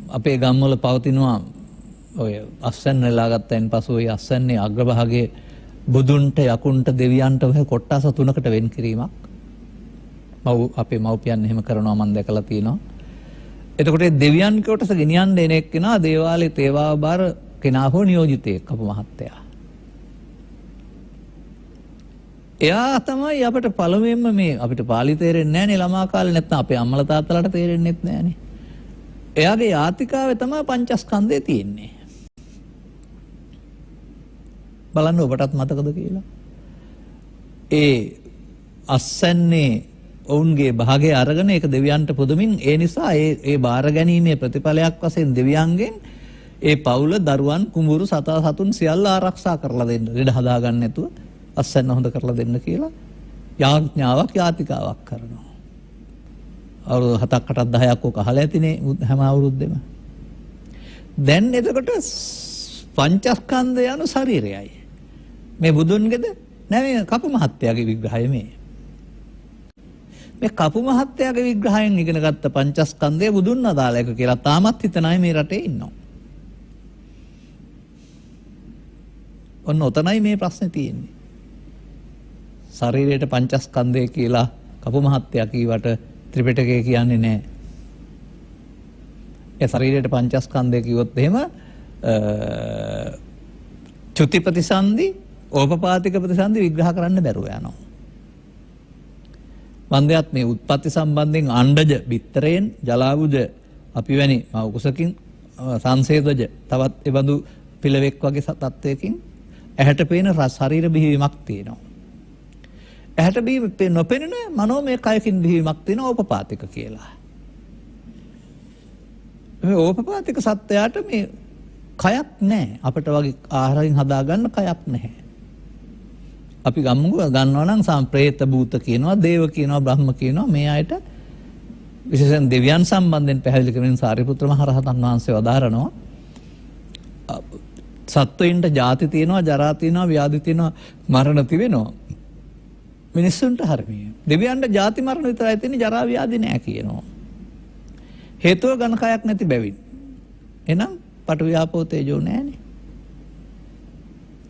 අපේ ගම්වල පවතිනවා ඔය අස්සන් වෙලා ගත්තයින් පසු ඔය අස්සන්නේ අග්‍රභාගයේ බුදුන්ට යකුන්ට දෙවියන්ට ඔය කොට්ටාස තුනකට වෙන් කිරීමක්. අපේ මව්පියන් එහෙම කරනවා මම දැකලා තියෙනවා. එතකොට දෙවියන් කොටස ගෙනියන්න එන එක්කෙනා දේවාලේ තේවාව බාර කෙනා හෝ නියෝජිතයෙක් අපු මහත්තයා. එයා තමයි අපිට පළමුවෙන්ම මේ අපිට පාලි තේරෙන්නේ නැහනේ ළමා කාලේ නැත්නම් අපේ අම්මලා තාත්තලාට තේරෙන්නෙත් නැහනේ. එයාගේ යාතිකාවේ තමයි පංචස්කන්ධය තියෙන්නේ. බලන්න ඔබටත් මතකද කියලා. ඒ අස්සන්නේ ඔවුන්ගේ භාගය අරගෙන ඒක දෙවියන්ට පුදමින් ඒ නිසා ඒ බාර ගැනීමේ ප්‍රතිඵලයක් වශයෙන් දෙවියන්ගෙන් ඒ පවුල දරුවන් කුඹුරු සතා සතුන් සියල්ල ආරක්ෂා කරලා දෙන්න. ලෙඩ හදා ගන්න නැතුව අස්සන්න හොඳ කරලා දෙන්න කියලා යාඥාවක් යාතිකාවක් කරනවා. අවුරුදු 7ක් 8ක් 10ක් ඔක අහලා ඇතිනේ හැම අවුරුද්දෙම. දැන් එතකොට පංචස්කන්ධය යනු ශරීරයයි. මේ බුදුන්ගේද? නෑ මේ කපු මහත්තයාගේ විග්‍රහය මේ. මේ කපු මහත්තයාගේ විග්‍රහයෙන් ඉගෙන ගත්ත පංචස්කන්ධය බුදුන් අදාළ එක කියලා තාමත් හිතන අය මේ රටේ ඉන්නවා. ඔන්න ඔතනයි මේ ප්‍රශ්නේ තියෙන්නේ. ශරීරයට පංචස්කන්ධය කියලා කපු මහත්තයා කීවට ත්‍රිපිටකය කියන්නේ නැහැ. ඒ ශරීරයට පංචස්කන්ධය කිව්වොත් එහෙම චුති ප්‍රතිසන්දි, ඕපපාතික ප්‍රතිසන්දි විග්‍රහ කරන්න බැරුව යනවා. වන්දයත් මේ උත්පත්ති සම්බන්ධයෙන් අණ්ඩජ බිත්තරයෙන් ජලාවුජ අපි වැනි මවකුසකින් සංසේදජ තවත් එබඳු පිළවෙක් වගේ තත්වයකින් ඇහැට පේන ශරීර බිහිවීමක් තියෙනවා. ඇහැට නොපෙනෙන මනෝමය කයකින් බිහිවීමක් තියෙනවා ඕපපාතික කියලා. මේ ඕපපාතික සත්‍යයට මේ කයක් නැහැ. අපිට වගේ ආහාරයෙන් හදාගන්න කයක් නැහැ. අපි ගන්නවා නම් සම්ප්‍රේත භූත කියනවා, දේව කියනවා, බ්‍රහ්ම කියනවා. මේ අයට විශේෂයෙන් දෙවියන් සම්බන්ධයෙන් පැහැදිලි කරමින් සාරිපුත්‍ර මහ රහතන් වහන්සේ වදාරනවා සත්වයින්ට ජාති තියෙනවා, ජරා තියෙනවා, ව්‍යාධි තියෙනවා, මරණ තිබෙනවා. මිනිස්සුන්ට හරිය. දෙවියන්ට ජාති මරණ විතරයි තියෙන්නේ, ජරා ව්‍යාධි නැහැ කියනවා. හේතුව ඝන කයක් නැති බැවින්. එහෙනම් පඨවි ආපෝ තේජෝ නැහැනේ.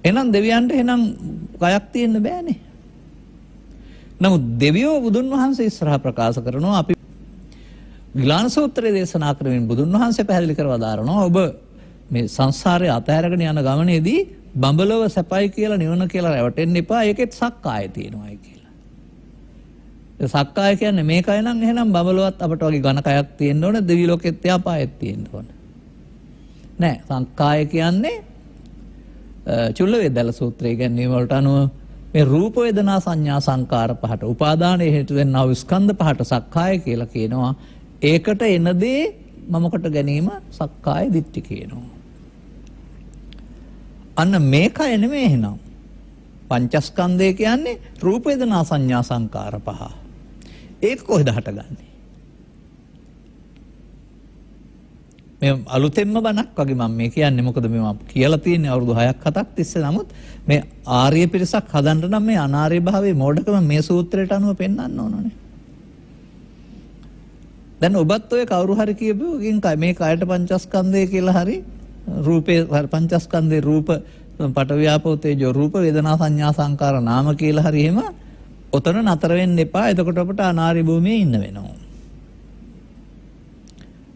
එහෙනම් දෙවියන්ට එහෙනම් කයක් තියෙන්න බෑනේ. නමුත් දෙවියෝ බුදුන් වහන්සේ ඉස්සරහා ප්‍රකාශ කරනවා අපි විලාන සූත්‍රයේ දේශනා කරමින් බුදුන් වහන්සේ පැහැදිලි කරව දාරනවා ඔබ මේ සංසාරයේ අතහැරගෙන යන ගමනේදී බඹලව සැපයි කියලා නිවන කියලා රැවටෙන්න එපා. ඒකෙත් සක්කාය තියෙනවායි කියලා. සක්කාය කියන්නේ මේකයි නම් එහෙනම් බබලුවත් අපට වගේ ඝන කයක් තියෙන්න ඕන, දිවි ලෝකෙත් යාපායෙත් තියෙන්න ඕන. නෑ, සංකාය කියන්නේ චුල්ල වේදල සූත්‍රය කියන්නේ වලට අනුව මේ රූප වේදනා සංඥා සංකාර පහට උපාදානයේ හේතු වෙනා වූ ස්කන්ධ පහට සක්කාය කියලා කියනවා. ඒකට එන දේ මමකට ගැනීම සක්කාය දිට්ඨි කියනවා. අන්න මේකයි නෙමෙයි එහෙනම්. පංචස්කන්ධය කියන්නේ රූප වේදනා සංඥා සංකාර පහ. ඒක කොහෙද හටගන්නේ? මේ අලුතෙන්ම බණක් වගේ මම මේ කියන්නේ. මොකද මේ මම කියලා තියෙන්නේ අවුරුදු 6ක් 7ක් තිස්සේ. නමුත් මේ ආර්ය පිරිසක් හදන්න නම් මේ අනාර්ය භාවයේ මෝඩකම මේ සූත්‍රයට අනුව පෙන්වන්න ඕනනේ. දැන් ඔබත් ඔය කවුරු හරි කියපුවකින් මේ කායට පංචස්කන්ධය කියලා හරි රූපේ පංචස්කන්ධේ රූප පටවියාපෝ තේජෝ රූප වේදනා සංඥා සංකාර නාම කියලා හරි එහෙම ඔතන නතර වෙන්න එපා. එතකොට අපට අනාර්ය භූමියේ ඉන්න වෙනවා.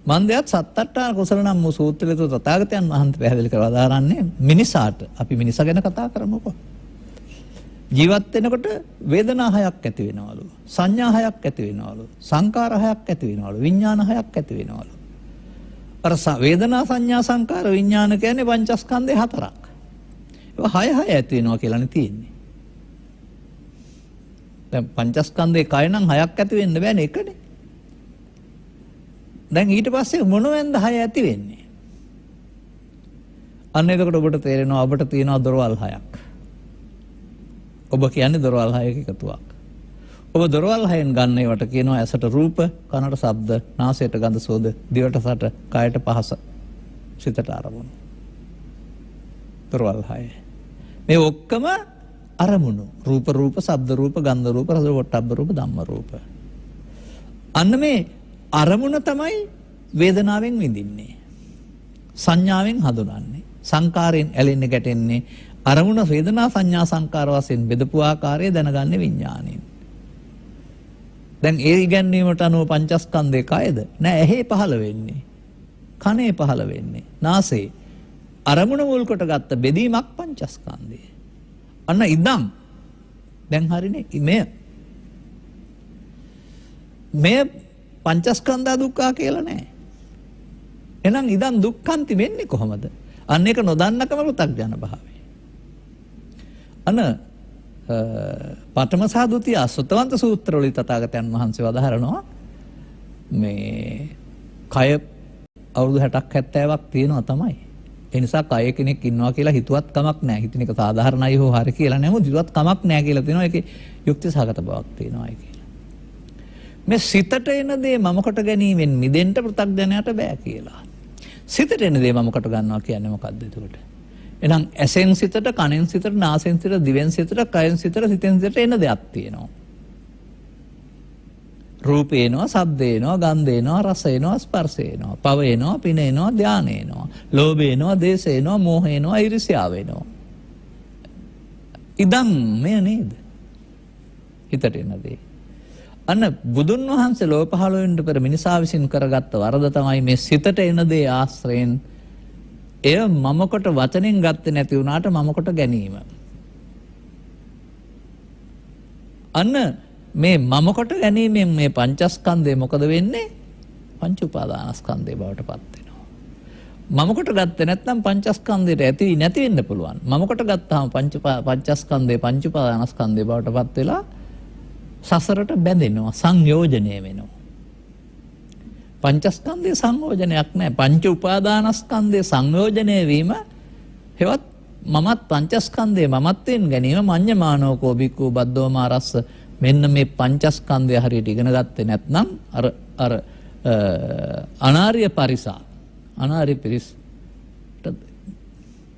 මන්දයත් සත්තට්ඨාන කුසල නම් වූ සූත්‍රයේ තථාගතයන් වහන්සේ පැහැදිලි කරලා දාරන්නේ මිනිසාට. අපි මිනිසා ගැන කතා කරමුකෝ. ජීවත් වෙනකොට වේදනා හයක් ඇති වෙනවලු. සංඥා හයක් ඇති වෙනවලු. සංකාර හයක් ඇති වෙනවලු. විඥාන හයක් ඇති වෙනවලු. අර වේදනා සංඥා සංකාර විඥාන කියන්නේ පංචස්කන්ධේ හතරක්. ඒවා හය ඇති වෙනවා කියලානේ තියෙන්නේ. දැන් පංචස්කන්ධේ කය නම් හයක් ඇති වෙන්න බෑනේ එකනේ. දැන් ඊට පස්සේ මොනවෙන්ද හය ඇති වෙන්නේ? අන්න එතකොට ඔබට තේරෙනවා ඔබට තියෙනවා දොරවල් හයක්. ඔබ කියන්නේ දොරවල් හයක එකතුවක්. ඔබ දොරවල් හයෙන් ගන්න ඒවට කියනවා ඇසට රූප, කනට ශබ්ද, නාසයට ගඳ සුවඳ, දිවට රස, කයට පහස, සිතට අරමුණු. දොරවල් හය. මේ ඔක්කොම අරමුණු. රූප රූප, ශබ්ද රූප, ගන්ධ රූප, රස පොට්ටබ්බ රූප, ධම්ම රූප. අන්න මේ අරමුණ තමයි වේදනාවෙන් විඳින්නේ. සංඥාවෙන් හඳුනන්නේ. සංකාරයෙන් ඇලෙන්නේ ගැටෙන්නේ. අරමුණ වේදනා සංඥා සංකාර වශයෙන් බෙදපු ආකාරය දැනගන්නේ විඥාණයෙන්. දැන් ඒ ඉගැන්වීමට අනුව පංචස්කන්ධේ කයද? නෑ, ඇහි පහළ වෙන්නේ. කනේ පහළ වෙන්නේ. නාසයේ. අරමුණ මුල් කොට ගත්ත බෙදීමක් පංචස්කන්ධය. අන්න ඉදම්. දැන් හරිනේ මේ පංචස්කන්ධ දුක්ඛ කියලා නෑ. එහෙනම් ඉදන් දුක්ඛන්ති වෙන්නේ කොහොමද? අන්න ඒක නොදන්නකම පෘථග්ජන භාවය. අන්න පඨම සහ ဒုတိ ය සුත්තවන්ත සූත්‍රවල තථාගතයන් වහන්සේ වදාහරනවා මේ කය අවුරුදු 60ක් 70ක් තියෙනවා තමයි. ඒ නිසා කය කෙනෙක් ඉන්නවා කියලා හිතුවත් කමක් නැහැ. හිතන එක සාධාරණයි හෝ හරි කියලා නෙමෙයි. හිතුවත් කමක් නැහැ කියලා තියෙනවා. ඒකේ යුක්ති සහගත බවක් තියෙනවා කියලා. මේ සිතට එන දේ මමකට ගැනීමෙන් මිදෙන්න පෘථග්ජනයට බෑ කියලා. සිතට එන දේ මමකට ගන්නවා කියන්නේ මොකද්ද එතකොට? එහෙනම් ඇසෙන් සිතට, කනෙන් සිතට, නාසෙන් සිතට, දිවෙන් සිතට, කයෙන් සිතට, සිතෙන් සිතට එන දෙයක් තියෙනවා. රූපේ එනවා, ශබ්දේ එනවා, ගන්ධේ එනවා, රස එනවා, ස්පර්ශ එනවා, පව එනවා, පින එනවා, ධානය එනවා, ලෝභය එනවා, දේශය එනවා, මෝහය එනවා, ඊර්ෂ්‍යාව එනවා. ඉදන් මේ නේද? හිතට එන දේ. අන්න බුදුන් වහන්සේ ලෝක පහළ වෙන්න පෙර මිනිසා විසින් කරගත්ත වරද තමයි මේ සිතට එන දේ ආශ්‍රයෙන් එය මමකට වචනෙන් ගත්තේ නැති වුණාට මමකට ගැනීම. අන්න මේ මමකට ගැනීමෙන් මේ පංචස්කන්ධය මොකද වෙන්නේ? පංච උපාදානස්කන්ධය බවට පත් වෙනවා. මමකට ගත්තේ නැත්නම් පංචස්කන්ධයට ඇති නැති වෙන්න පුළුවන්. මමකට ගත්තාම පංචස්කන්ධය පංච උපාදානස්කන්ධය බවට පත් වෙලා සසරට බැඳෙනවා, සංයෝජනය වෙනවා. පංචස්කන්ධයේ සංයෝජනයක් නැහැ. පංච උපාදානස්කන්ධයේ සංයෝජනය වීම හෙවත් මමත් පංචස්කන්ධයේ මමත්වෙන් ගැනීම මඤ්ඤමානෝකෝ බික්ඛු බද්දෝ මාරස්ස. මෙන්න මේ පංචස්කන්ධය හරියට ඉගෙන ගත්තේ නැත්නම් අර අනාර්ය පරිසා අනාර්ය පිරිස්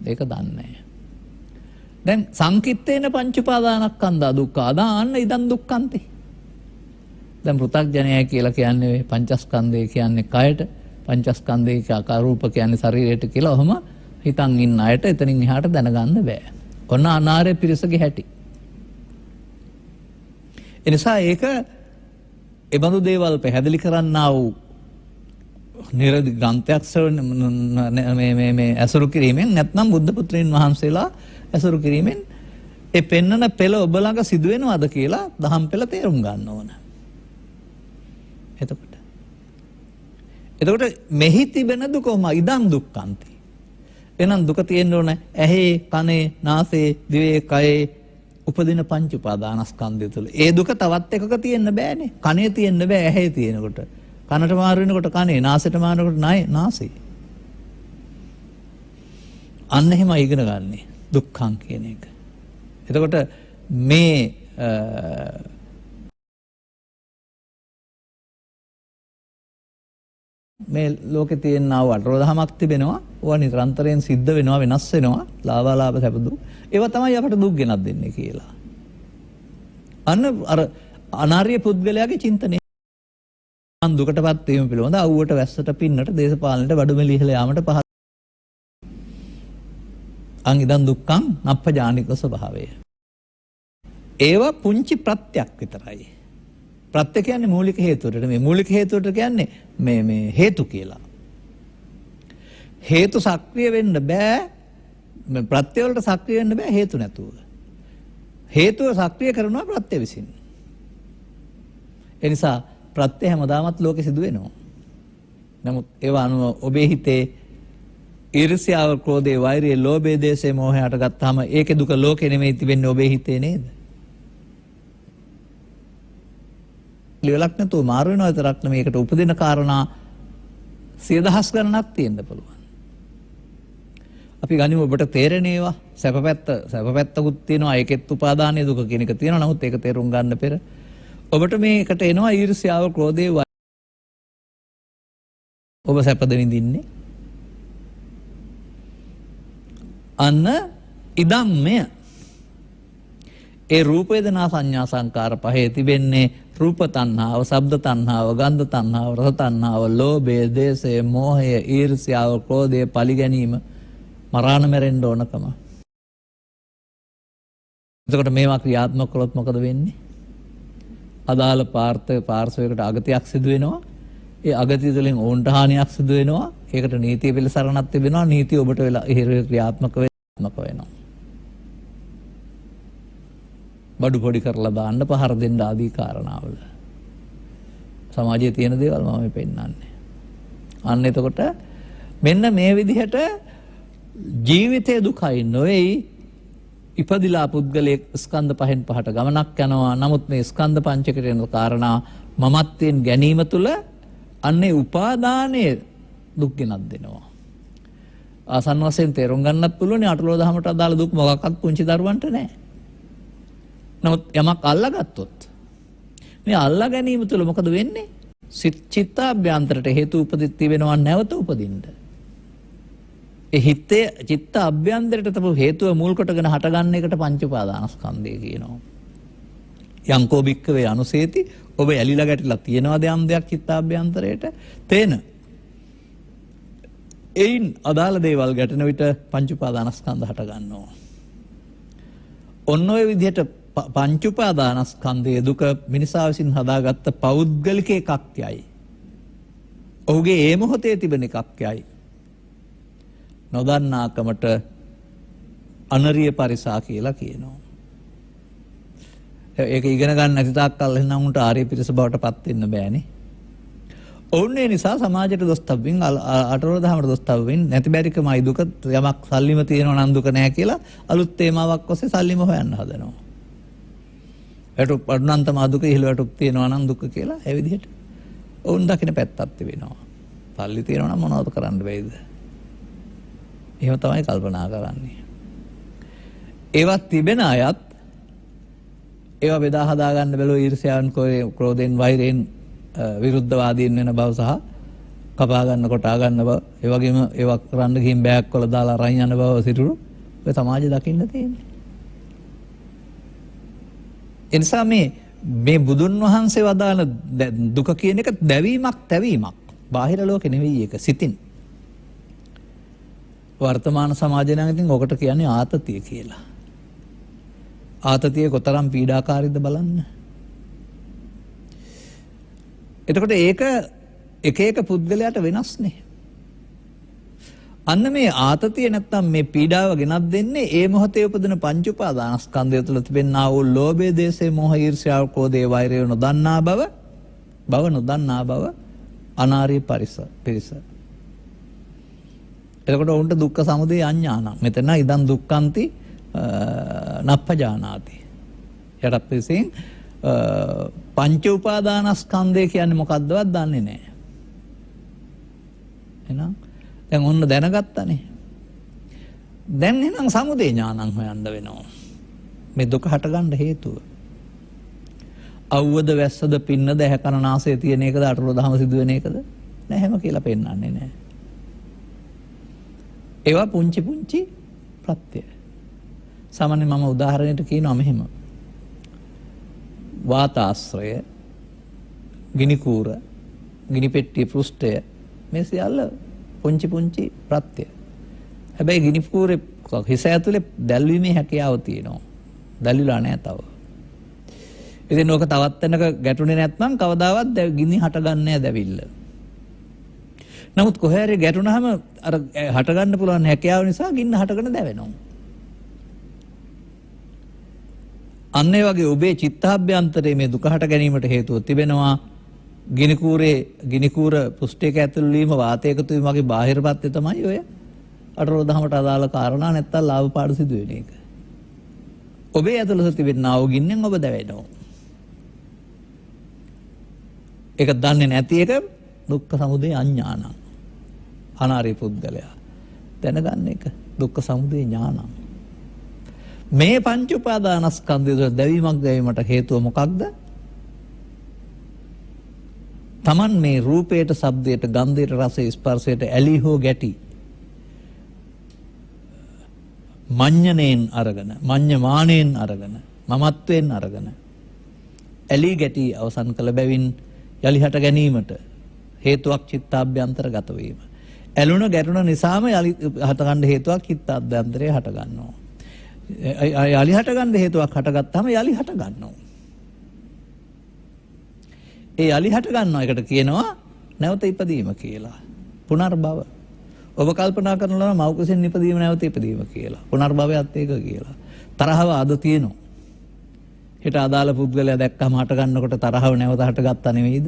ඒක දන්නේ නැහැ. දැන් සංකිට්ඨේන පංච උපාදානස්කන්ධා දුක්ඛ අදාන්න ඉදන් දුක්ඛන්ති. දැන් පෘථග්ජනයයි කියලා කියන්නේ පංචස්කන්ධය කියන්නේ කයට, පංචස්කන්ධය ආකාර රූප කියන්නේ ශරීරයට කියලා ඔහම හිතන් ඉන්න අයට එතනින් එහාට දැනගන්න බෑ. ඔන්න අනාර්ය පිරිසගේ හැටි. එනිසා ඒක එබඳු දේවල් පැහැදිලි කරන්නා වූ නිරදි ග්‍රන්ථයක් මේ ඇසුරු කිරීමෙන් නැත්නම් බුද්ධ පුත්‍රයන් වහන්සේලා ඇසුරු කිරීමෙන් ඒ පෙන්නන පෙළ ඔබ ළඟ සිදු වෙනවද කියලා දහම් පෙළ තේරුම් ගන්න ඕන. එතකොට මෙහි තිබෙන දුකම ඉදන් දුක්ඛන්ති. එහෙනම් දුක තියෙන්න ඕන ඇහි, කනේ, නාසයේ, දිවේ, කයේ උපදින පංච උපාදානස්කන්ධය තුළ. ඒ දුක තවත් එකක තියෙන්න බෑනේ. කනේ තියෙන්න බෑ ඇහි තියෙනකොට. කනට මාරු වෙනකොට කනේ, නාසයට මාරු වෙනකොට නාසයේ. අන්න එහෙම ඉගෙන ගන්න දුක්ඛං කියන එක. එතකොට මේ ලෝකේ තියෙන අටලෝ දහමක් තිබෙනවා. ඕවා නිරන්තරයෙන් සිද්ධ වෙනවා, වෙනස් වෙනවා. ලාභාලාභ සැප දුක්. ඒවා තමයි අපට දුක් ගෙනත් දෙන්නේ කියලා. අන්න අර අනාර්ය පුද්ගලයාගේ චින්තනය. දුකටපත් වීම පිළිබඳ අවුවට, වැස්සට, පින්නට, දේශපාලනයට, බඩුමෙලිහල යාමට පහ ඉදන් දුක්ඛං නප්පජානික ස්වභාවය. ඒවා පුංචි ප්‍රත්‍යක් විතරයි. ප්‍රත්‍ය කියන්නේ මූලික හේතුවට. මේ මූලික හේතුවට කියන්නේ මේ හේතු කියලා. හේතු සක්‍රිය වෙන්න බෑ. ප්‍රත්‍ය වලට සක්‍රිය වෙන්න බෑ හේතු නැතුව. හේතුව සක්‍රිය කරනවා ප්‍රත්‍ය විසින්. ඒ නිසා ප්‍රත්‍ය හැමදාමත් ලෝකෙ සිදු වෙනවා. නමුත් ඒවා අනුව ඔබේ හිතේ ඊර්ෂ්‍යාව, ක්‍රෝධය, වෛරය, ලෝභය, දේශය, මෝහය හට ගත්තාම ඒකේ දුක ලෝකෙ නෙමෙයි තිබෙන්නේ ඔබේ හිතේ නේද? ලියලක් නැතුව මාරු වෙනවා විතරක් නෙමෙයි ඒකට උපදින කාරණා 100,000 ගණනක් තියෙන්න පුළුවන්. අපි ගනිමු ඔබට තේරෙන ඒවා සැපපැත්තකුත් තියෙනවා ඒකෙත් උපාදානයේ දුක කියන එක තියෙනවා. නමුත් ඒක තේරුම් ගන්න පෙර ඔබට මේකට එනවා ඊර්ෂ්‍යාව, ක්‍රෝධය, ඔබ සැපද විඳින්නේ. අන්න ඉදම්මය ඒ රූප වේදනා සංඥා සංකාර පහේ තිබෙන්නේ රූප තණ්හාව, ශබ්ද තණ්හාව, ගන්ධ තණ්හාව, රස තණ්හාව, ලෝභය, දේශය, මෝහය, ඊර්ෂ්‍යාව, ක්‍රෝධය, පලිගැනීම, මරාණ මැරෙන්න ඕනකම. එතකොට මේවා ක්‍රියාත්මක කළොත් මොකද වෙන්නේ? අදාළ පාර්ශවයකට අගතියක් සිදු වෙනවා. ඒ අගතිය තුළින් ඕන්ට හානියක් සිදු වෙනවා. ඒකට නීතිය පිළිසරණක් තිබෙනවා. නීතිය ඔබට වෙලා ක්‍රියාත්මක වෙනවා. බඩු පොඩි කරලා දාන්න, පහර දෙන්න ආදී කාරණාවල සමාජයේ තියෙන දේවල් මම මේ පෙන්නන්නේ. අන්න එතකොට මෙන්න මේ විදිහට ජීවිතයේ දුකයි නොවේයි. ඉපදිලා පුද්ගලයෙක් ස්කන්ධ පහෙන් පහට ගමනක් යනවා. නමුත් මේ ස්කන්ධ පංචකයට එන කාරණා මමත්වයෙන් ගැනීම තුළ අන්නේ උපාදානයේ දුක් ගෙනත් දෙනවා. ආසන්න වශයෙන් තේරුම් ගන්නත් පුළුවන් අටලෝ දහමට අදාළ දුක් මොකක්වත් පුංචි දරුවන්ට නැහැ. නමුත් යමක් අල්ලාගත්තොත් මේ අල්ලා ගැනීම තුළ මොකද වෙන්නේ? චිත්තාභ්‍යන්තරට හේතු උපදිති වෙනවා නැවත උපදින්න. ඒ හිතේ චිත්ත අභ්‍යන්තරයට තම හේතුව මුල් කොටගෙන හටගන්න එකට පංච උපාදානස්කන්ධය කියනවා. යංකෝ භික්ඛවේ අනුසේති ඔබ ඇලිලා ගැටිලා තියනවාද යම් දෙයක් චිත්තාභ්‍යන්තරයට තේන. එයින් අදාළ දේවල් ගැටෙන විට පංච උපාදානස්කන්ධ හට ගන්නවා. ඔන්න ඔය විදිහට පංච උපාදානස්කන්ධයේ දුක මිනිසා විසින් හදාගත්ත පෞද්ගලික එකක් යයි. ඔහුගේ ඒ මොහොතේ තිබෙන එකක් යයි. නොදන්නාකමට අනරිය පරිසා කියලා කියනවා. ඒක ඉගෙන ගන්න නැති තාක් කල් එහෙනම් උන්ට ආර්ය පිරිස බවට පත් වෙන්න බෑනේ. ඔවුන් ඒ නිසා සමාජයට දොස් තබමින් අටලෝ දහමට දොස් තබමින් නැති බැරිකමයි දුක. යමක් සල්ලිම තියෙනවා නම් දුක නැහැ කියලා අලුත් තේමාවක් ඔස්සේ සල්ලිම හොයන්න හදනවා. වැටුප් අඩුනන්ත මාදුක ඉහළ වැටුප් තියෙනවා නම් දුක කියලා ඒ විදිහට ඔවුන් දකින පැත්තක් තිබෙනවා. සල්ලි තියෙනවා නම් මොනවද කරන්න බැයිද? එහෙම තමයි කල්පනා කරන්නේ. ඒවත් තිබෙන අයත් ඒවා බෙදා හදා ගන්න බැලුව ඊර්ෂ්‍යාවෙන්, ක්‍රෝධයෙන්, වෛරයෙන් විරුද්ධවාදීන් වෙන බව සහ කපා ගන්න, කොටා ගන්න බව, ඒ වගේම ඒවා කරන්න ගිහින් බෑග් වල දාලා අරන් යන බව සිටුරු ඔය සමාජය දකින්න තියෙන්නේ. එනිසා මේ බුදුන් වහන්සේ වදාළ දුක කියන එක දැවීමක්, තැවීමක්. බාහිර ලෝකෙ නෙවෙයි ඒක, සිතින්. වර්තමාන සමාජය නම් ඉතින් ඔකට කියන්නේ ආතතිය කියලා. ආතතිය කොතරම් පීඩාකාරීද බලන්න. එතකොට ඒක එක එක පුද්ගලයාට වෙනස්නේ. අන්න මේ ආතතිය නැත්තම් මේ පීඩාව ගෙනත් දෙන්නේ ඒ මොහොතේ උපදින පංච උපාදානස්කන්ධය තුළ තිබෙනා වූ ලෝභය, දේශය, මෝහ, ඊර්ෂ්‍යාව, ක්‍රෝධය, වෛරය නොදන්නා බව බව නොදන්නා බව අනාර්ය පිරිස. එතකොට උන්ට දුක්ඛ සමුදය අඥානං. මෙතන ඉදන් දුක්ඛන්ති නප්පජානාති. යටත් පිරිසෙන් පංච උපාදානස්කන්ධය කියන්නේ මොකක්දවත් දන්නේ නැහැ. එහෙනම් දැන් ඔන්න දැනගත්තානේ. දැන් එහෙනම් සමුදය ඥානං හොයන්න වෙනවා. මේ දුක හටගන්න හේතුව. අවුවද වැස්සද පින්නද ඇහැ කන නාසය තියෙන එකද අටලෝ දහම සිදුවෙන එකද? නැහැම කියලා පෙන්වන්නේ නැහැ. ඒවා පුංචි පුංචි ප්‍රත්‍ය. සාමාන්‍යයෙන් මම උදාහරණයක් කියනවා මෙහෙම. වාතාශ්‍රය, ගිනි කූර, ගිනි පෙට්ටිය පෘෂ්ඨය මේ සියල්ල පුංචි පුංචි ප්‍රත්‍ය. හැබැයි ගිනි කූරේ හිස ඇතුලේ දැල්වීමේ හැකියාව තියෙනවා. දැල්විලා නැහැ තව. ඉතින් ඕක තවත් තැනක ගැටුනේ නැත්නම් කවදාවත් ගිනි හටගන්නේ නැහැ දැවිල්ල. නමුත් කොහේ හරි ගැටුනහම අර හටගන්න පුළුවන් හැකියාව නිසා ගින්න හටගෙන දැවෙනවා. අන්න ඒ වගේ ඔබේ චිත්තාභ්‍යන්තරයේ මේ දුක හට ගැනීමට හේතුව තිබෙනවා. ගිනි කූර පුෂ්ඨයක ඇතුළු වීම වාතය එකතු වීම වගේ බාහිර පැත්තේ තමයි ඔය අටරෝදහමට අදාළ කාරණා නැත්තම් ලාභ පාඩු සිදු වෙන එක. ඔබේ ඇතුළත තිබෙනා වූ ගින්නෙන් ඔබ දැවෙනවා. ඒක දන්නේ නැති එක දුක්ඛ සමුදය අඥානං. අනාර්ය පුද්ගලයා දැනගන්න එක දුක්ඛ සමුදය ඥානං. මේ පංච උපාදානස්කන්ධය දැවීමක් දැවීමට හේතුව මොකක්ද? Taman මේ රූපයට, ශබ්දයට, ගන්ධයට, රසයට, ස්පර්ශයට ඇලී හෝ ගැටි මඤ්ඤණයෙන් අරගෙන, මඤ්ඤමාණයෙන් අරගෙන, මමත්වයෙන් අරගෙන ඇලී ගැටි අවසන් කළ බැවින් යලි හට ගැනීමට හේතුවක් චිත්තාභ්‍යන්තරගත වීම. ඇලුන ගැටුණ නිසාම යලි හට ගන්න හේතුවක් චිත්තාභ්‍යන්තරේ හට ගන්නවා. යලි හට ගන්න හේතුවක් හටගත්තාම යලි හට ගන්නවා. ඒ යලි හට ගන්නවා එකට කියනවා නැවත ඉපදීම කියලා. පුනර්භව. ඔබ කල්පනා කරනවා මව් කුසෙන් ඉපදීම නැවත ඉපදීම කියලා. පුනර්භවයත් ඒක කියලා. තරහව අද තියෙනවා. හිත අදාළ පුද්ගලයා දැක්කම හට ගන්නකොට තරහව නැවත හටගත්තා නෙවෙයිද?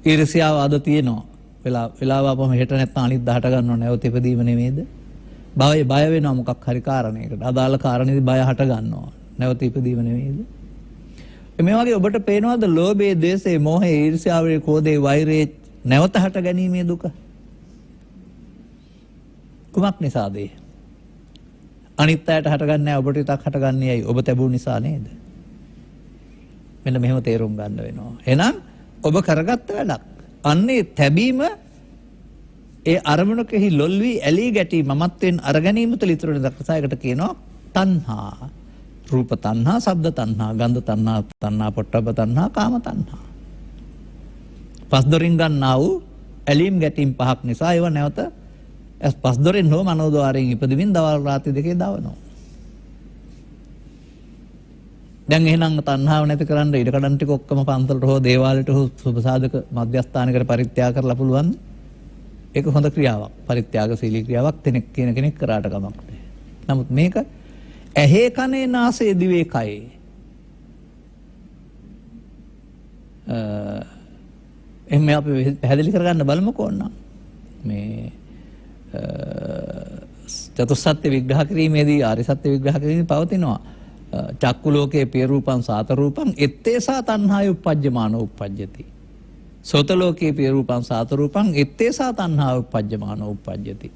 ඊර්ෂ්‍යාව අද තියෙනවා. වෙලාව අපම හෙට නැත්නම් අනිද්දා හට ගන්නව නැවත ඉපදීම නෙවෙයිද? බය වෙනවා මොකක් හරි කාරණයකට. අදාළ කාරණේදී බය හට ගන්නවා. නැවත ඉපදීම නෙවෙයිද? මේ වගේ ඔබට පේනවාද ලෝභයේ, ද්වේෂයේ, මෝහයේ, ඊර්ෂ්‍යාවේ, ක්‍රෝධයේ, වෛරයේ නැවත හට ගැනීමේ දුක? කුමක් නිසාද? අනිත් අයට හටගන්නේ නැහැ ඔබට විතරක් හටගන්නේ ඇයි? ඔබ තැබුණු නිසා නේද? මෙන්න මෙහෙම තේරුම් ගන්න වෙනවා. එහෙනම් ඔබ කරගත්ත වැඩක්. අන්නේ තැබීම ඒ අරමුණකෙහි ලොල් වී ඇලී ගැටි මමත්වෙන් අරගැනීම තුළ ඉතුරු වෙන දක්ෂයකට කියනවා තණ්හා. රූප තණ්හා, ශබ්ද තණ්හා, ගන්ධ තණ්හා, තණ්හා පොට්ටබ්බ තණ්හා, කාම තණ්හා. පස්දොරින් ගන්නා වූ ඇලීම් ගැටීම් පහක් නිසා ඒව නැවත පස්දොරින් හෝ මනෝද්වාරයෙන් ඉපදෙමින් දවල් රාත්‍රී දෙකේ දවනවා. දැන් එහෙනම් තණ්හාව නැති කරන්න ඉඩ කඩන් ටික ඔක්කොම පන්සලට හෝ දේවාලයට හෝ සුබසාධක මධ්‍යස්ථානයකට පරිත්‍යාග කරලා පුළුවන්. ඒක හොඳ ක්‍රියාවක්. පරිත්‍යාගශීලී ක්‍රියාවක් කියන කෙනෙක් කරාට කමක් නැහැ. නමුත් මේක ඇහි කනේ නාසයේ දිවේ කයේ එහෙනම් අපි පැහැදිලි කරගන්න බලමුකෝ නම් මේ චතුස්සත්ත්‍ය විග්‍රහ කිරීමේදී ආර්ය සත්‍ය විග්‍රහ කිරීමේදී පවතිනවා චක්කු ලෝකේ පිය රූපං සාත රූපං එත්තේසා තණ්හාය උප්පජ්ජමානෝ උප්පජ්ජති. සෝත ලෝකේ පිය රූපං සාත රූපං එත්තේසා තණ්හාය උප්පජ්ජමානෝ උප්පජ්ජති.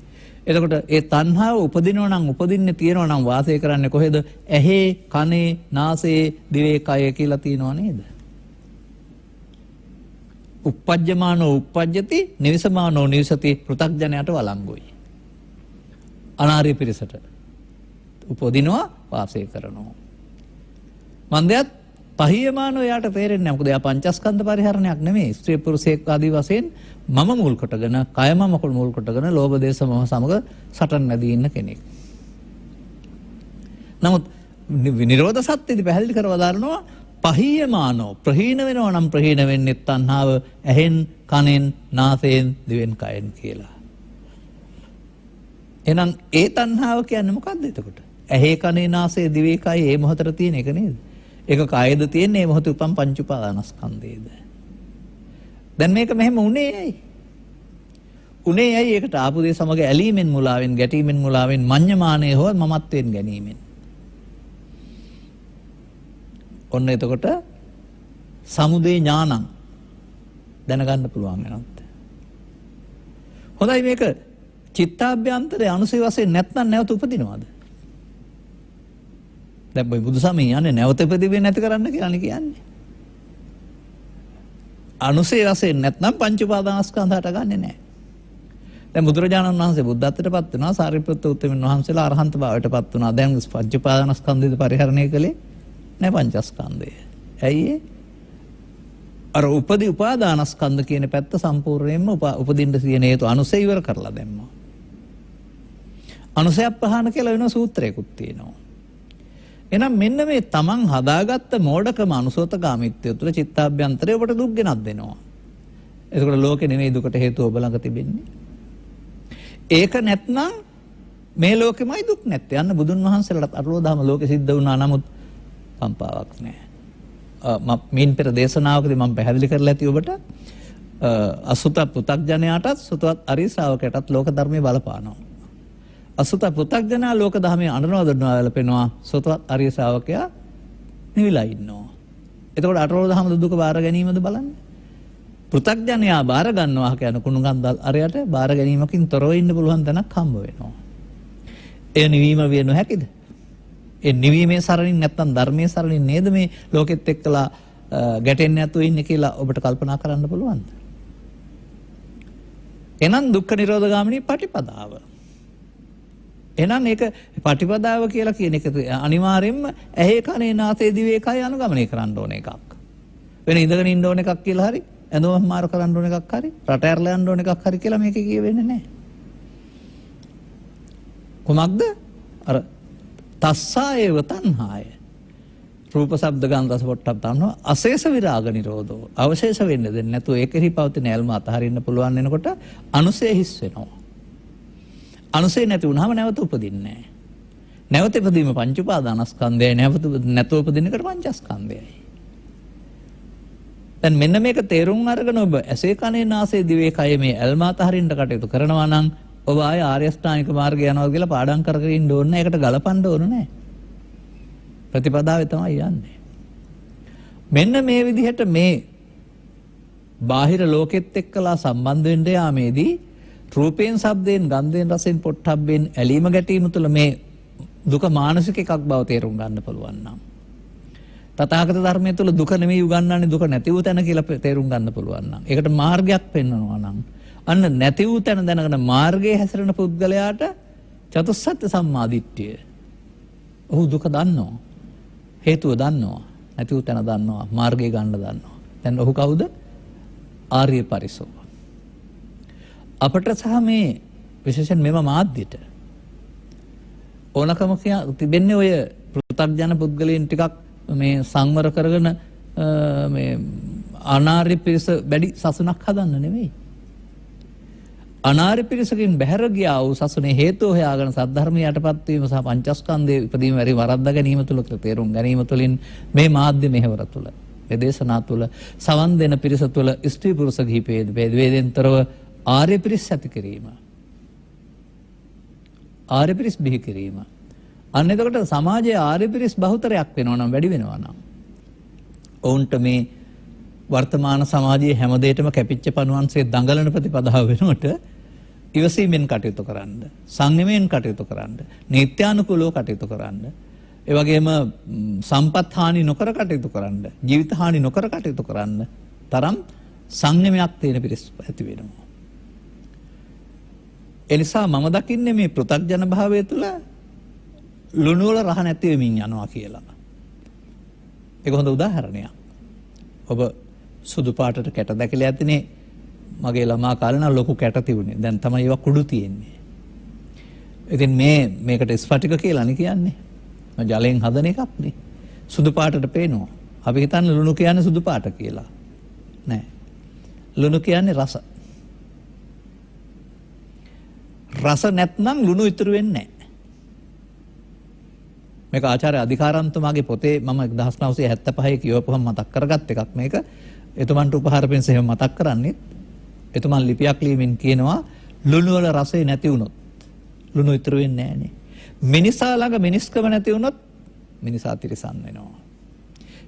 එතකොට ඒ තණ්හාව උපදිනවා නම් උපදින්නේ තියෙනවා නම් වාසය කරන්නේ කොහෙද? ඇහි, කනේ, නාසයේ, දිවේ, කයේ කියලා තියෙනවා නේද? උප්පජ්ජමානෝ උප්පජ්ජති, නිවිසමානෝ නිවිසති පෘථග්ජනයට වළංගුයි. අනාර්ය පිරිසට උපදිනවා වාසය කරනවා. මන්දයත් පහියමානෝ යාට තේරෙන්නේ නැහැ. මොකද එයා පංචස්කන්ධ පරිහරණයක් නෙමෙයි. ස්ත්‍රී පුරුෂයෙක් ආදී වශයෙන් මම මුල් කොටගෙන, කයම මුල් කොටගෙන ලෝභ දේශ මොහ සමග සටන් නැදී ඉන්න කෙනෙක්. නමුත් නිරෝධ සත්‍යදී පැහැදිලි කරව දානවා පහියමානෝ ප්‍රහීන වෙනවා නම් ප්‍රහීන වෙන්නේ තණ්හාව ඇහෙන්, කනෙන්, නාසයෙන්, දිවෙන්, කයෙන් කියලා. එහෙනම් ඒ තණ්හාව කියන්නේ මොකක්ද එතකොට? ඇහි, කනේ, නාසයේ, දිවේ, කයේ මේ මොහතර තියෙන එක නේද? ඒක කායද තියෙන්නේ මේ මොහොතේ උපන් පංච උපාදානස්කන්ධයේද? දැන් මේක මෙහෙම උනේ ඇයි? උනේ ඇයි? ඒකට ආපු දේ සමග ඇලීමෙන් මුලාවෙන් ගැටීමෙන් මුලාවෙන් මඤ්ඤමානයේ හෝ මමත්වෙන් ගැනීමෙන්. ඔන්න එතකොට සමුදේ ඥානං දැනගන්න පුළුවන් වෙනත්. හොඳයි මේක චිත්තාභ්‍යන්තරයේ අනුසය වශයෙන් නැත්නම් නැවත උපදිනවද? දැන් මේ බුදුසමය යන්නේ නැවත ඉපදෙන්නේ නැති කරන්න කියලානේ කියන්නේ. අනුසය වශයෙන් නැත්නම් පංච උපාදානස්කන්ධ හටගන්නේ නැහැ. දැන් බුදුරජාණන් වහන්සේ බුද්ධත්වයටපත් වෙනවා, සාරිපුත්ත උත්තමයන් වහන්සේලා අරහන්ත භාවයටපත් වුණා. දැන් පංච උපාදානස්කන්ධයද පරිහරණය කළේ නැහැ පංචස්කන්ධය. ඇයි අර උපාදානස්කන්ධ කියන පැත්ත සම්පූර්ණයෙන්ම උපදින්න තියෙන හේතු අනුසය ඉවර කරලා දැම්මා. අනුසය ප්‍රහාණ කියලා වෙන සූත්‍රයකුත් තියෙනවා. එහෙනම් මෙන්න මේ තමන් හදාගත්ත මෝඩකම අනුසෝතගාමීත්වය තුළ චිත්තාභ්‍යන්තරය ඔබට දුක් ගෙනත් දෙනවා. එතකොට ලෝකෙ නෙමෙයි දුකට හේතුව ඔබ ළඟ තිබෙන්නේ. ඒක නැත්නම් මේ ලෝකෙමයි දුක් නැත්තේ. යන්න බුදුන් වහන්සේලාට අරලෝදාම ලෝකෙ සිද්ධ වුණා, නමුත් කම්පාවක් නැහැ. මින් පෙර දේශනාවකදී මම පැහැදිලි කරලා ඇති ඔබට අසුත පු탁ජනයාටත් සුතවත් අරිය ශ්‍රාවකයටත් ලෝක ධර්මයේ බලපානවා. අසුත පු탁ජනයා ලෝක ධර්මයේ අනුනෝදනවා වැළපෙනවා, සුතවත් අරිය ශ්‍රාවකයා නිවිලා ඉන්නවා. එතකොට අටලෝදහම දුක බාර ගැනීමද බලන්න. පු탁ජනයා බාර ගන්නවා කියන කුණුගන්දල් අරයට බාර ගැනීමකින් තොරව ඉන්න පුළුවන් තැනක් හම්බ වෙනවා. ඒ නිවීම විය නොහැකිද? ඒ නිවීමේ සරණින් නැත්තම් ධර්මයේ සරණින් නේද මේ ලෝකෙත් එක්කලා ගැටෙන්නේ නැතුව ඉන්නේ කියලා ඔබට කල්පනා කරන්න පුළුවන්ද? එහෙනම් දුක්ඛ නිරෝධ ගාමිනී පටිපදාව. එහෙනම් මේක පටිපදාව කියලා කියන එක අනිවාර්යයෙන්ම ඇහි කනේ නාසයේ දිවේ කය අනුගමනය කරන්න ඕන එකක්. වෙන ඉඳගෙන ඉන්න ඕන එකක් කියලා හරි, ඇඳුම් මාරු කරන්න ඕන එකක් හරි, රට ඇරලා යන්න ඕන එකක් හරි කියලා මේකේ කියවෙන්නේ නැහැ. කොහොමද? අර තස්සායව තණ්හාය. රූප ශබ්ද ගන්ධ රස පොට්ටබ්බ තණ්හා අශේෂ විරාග නිරෝධෝ. අවශේෂ වෙන්න දෙන්නේ නැතුව ඒකෙහි පවතින ඇල්ම අතහරින්න පුළුවන් වෙනකොට අනුසය හිස් වෙනවා. අනුසය නැති වුනහම නැවත උපදින්නේ නැහැ. නැවත ඉපදීම පංච උපාදානස්කන්ධයයි, නැවත නැතුව උපදින එකට පංචස්කන්ධයයි. දැන් මෙන්න මේක තේරුම් අරගෙන ඔබ ඇසේ කනේ නාසයේ දිවේ කය මේ ඇල්ම අතහරින්න කටයුතු කරනවා නම් ඔබ ආයේ ආර්ය අෂ්ටාංගික මාර්ගය යනවා කියලා පාඩම් කරගෙන ඉන්න ඕනේ නැහැ. ඒකට ගලපන්න ඕනේ නැහැ. ප්‍රතිපදාවේ තමයි යන්නේ. මෙන්න මේ විදිහට මේ බාහිර ලෝකෙත් එක්කලා සම්බන්ධ වෙන්න යාමේදී රූපයෙන්, ශබ්දයෙන්, ගන්ධයෙන්, රසයෙන්, පොට්ටබ්බෙන් ඇලීම ගැටීම තුළ මේ දුක මානසික එකක් බව තේරුම් ගන්න පුළුවන් නම්, තථාගත ධර්මයේ තුළ දුක නෙමෙයි උගන්වන්නේ, දුක නැති වූ තැන කියලා තේරුම් ගන්න පුළුවන් නම්, ඒකට මාර්ගයක් පෙන්වනවා නම්, අන්න නැති වූ තැන දැනගෙන මාර්ගයේ හැසිරෙන පුද්ගලයාට චතුස්සත්‍ය සම්මාදිට්ඨිය. ඔහු දුක දන්නවා, හේතුව දන්නවා, නැති වූ තැන දන්නවා, මාර්ගය ගන්න දන්නවා. දැන් ඔහු කවුද? ආර්ය පරිසෝ. අපට සහ මේ විශේෂයෙන් මෙම මාධ්‍යට ඕනකම තිබෙන්නේ ඔය පෘථග්ජන පුද්ගලයන් ටිකක් මේ සංවර කරගෙන මේ අනාර්ය පිරිස වැඩි සසුනක් හදන්න නෙමෙයි. අනාර්ය පිරිසකින් බැහැර ගියා වූ සසුනේ හේතුව හොයාගෙන සද්ධර්මයේ යටපත් වීම සහ පංචස්කන්ධයේ ඉදීම වැඩි වරද්දා ගැනීම තුළ තේරුම් ගැනීම තුළින් මේ මාධ්‍ය මෙහෙවර තුළ, මේ දේශනා තුළ සවන් දෙන පිරිස තුළ ස්ත්‍රී පුරුෂ ගිහි වේදෙන්තරව ආර්ය පිරිස් ඇති කිරීම, ආර්ය පිරිස් බිහි කිරීම. අන්න එතකොට සමාජයේ ආර්ය පිරිස් බහුතරයක් වෙනවා නම්, වැඩි වෙනවා නම්, ඔවුන්ට මේ වර්තමාන සමාජයේ හැම දෙයකම කැපිච්ච පණුවන්සේ දඟලන ප්‍රතිපදාව වෙනකොට ඉවසීමෙන් කටයුතු කරන්න, සංයමයෙන් කටයුතු කරන්න, නීත්‍යානුකූලව කටයුතු කරන්න, ඒ වගේම සම්පත් හානි නොකර කටයුතු කරන්න, ජීවිත හානි නොකර කටයුතු කරන්න තරම් සංයමයක් තියෙන පිරිස් ඇති වෙනවා. එනිසා මම දකින්නේ මේ පෘථග්ජන භාවය තුළ ලුණු වල රහ නැති වෙමින් යනවා කියලා. ඒක හොඳ උදාහරණයක්. ඔබ සුදු පාටට කැට දැකලා ඇතිනේ. මගේ ළමා කාලේ නම් ලොකු කැට තිබුණේ. දැන් තමයි ඒවා කුඩු තියෙන්නේ. ඉතින් මේකට ස්ෆටික කියලානේ කියන්නේ. ජලයෙන් හදන එකක් නේ. සුදු පාටට පේනවා. අපි හිතන්නේ ලුණු කියන්නේ සුදු පාට කියලා. නෑ. ලුණු කියන්නේ රස. රස නැත්නම් ලුණු ඉතුරු වෙන්නේ නැහැ. මේක ආචාර්ය අධිකාරන්තුමාගේ පොතේ මම 1975 කියවපුවම මතක් කරගත් එකක් මේක. එතුමන්ට උපහාර පිණිස එහෙම මතක් කරන්නේ එතුමන් ලිපියක් ලියමින් කියනවා ලුණු වල රසය නැති වුණොත් ලුණු ඉතුරු වෙන්නේ නැහනේ. මිනිසා ළඟ මිනිස්කම නැති වුණොත් මිනිසා තිරසන් වෙනවා.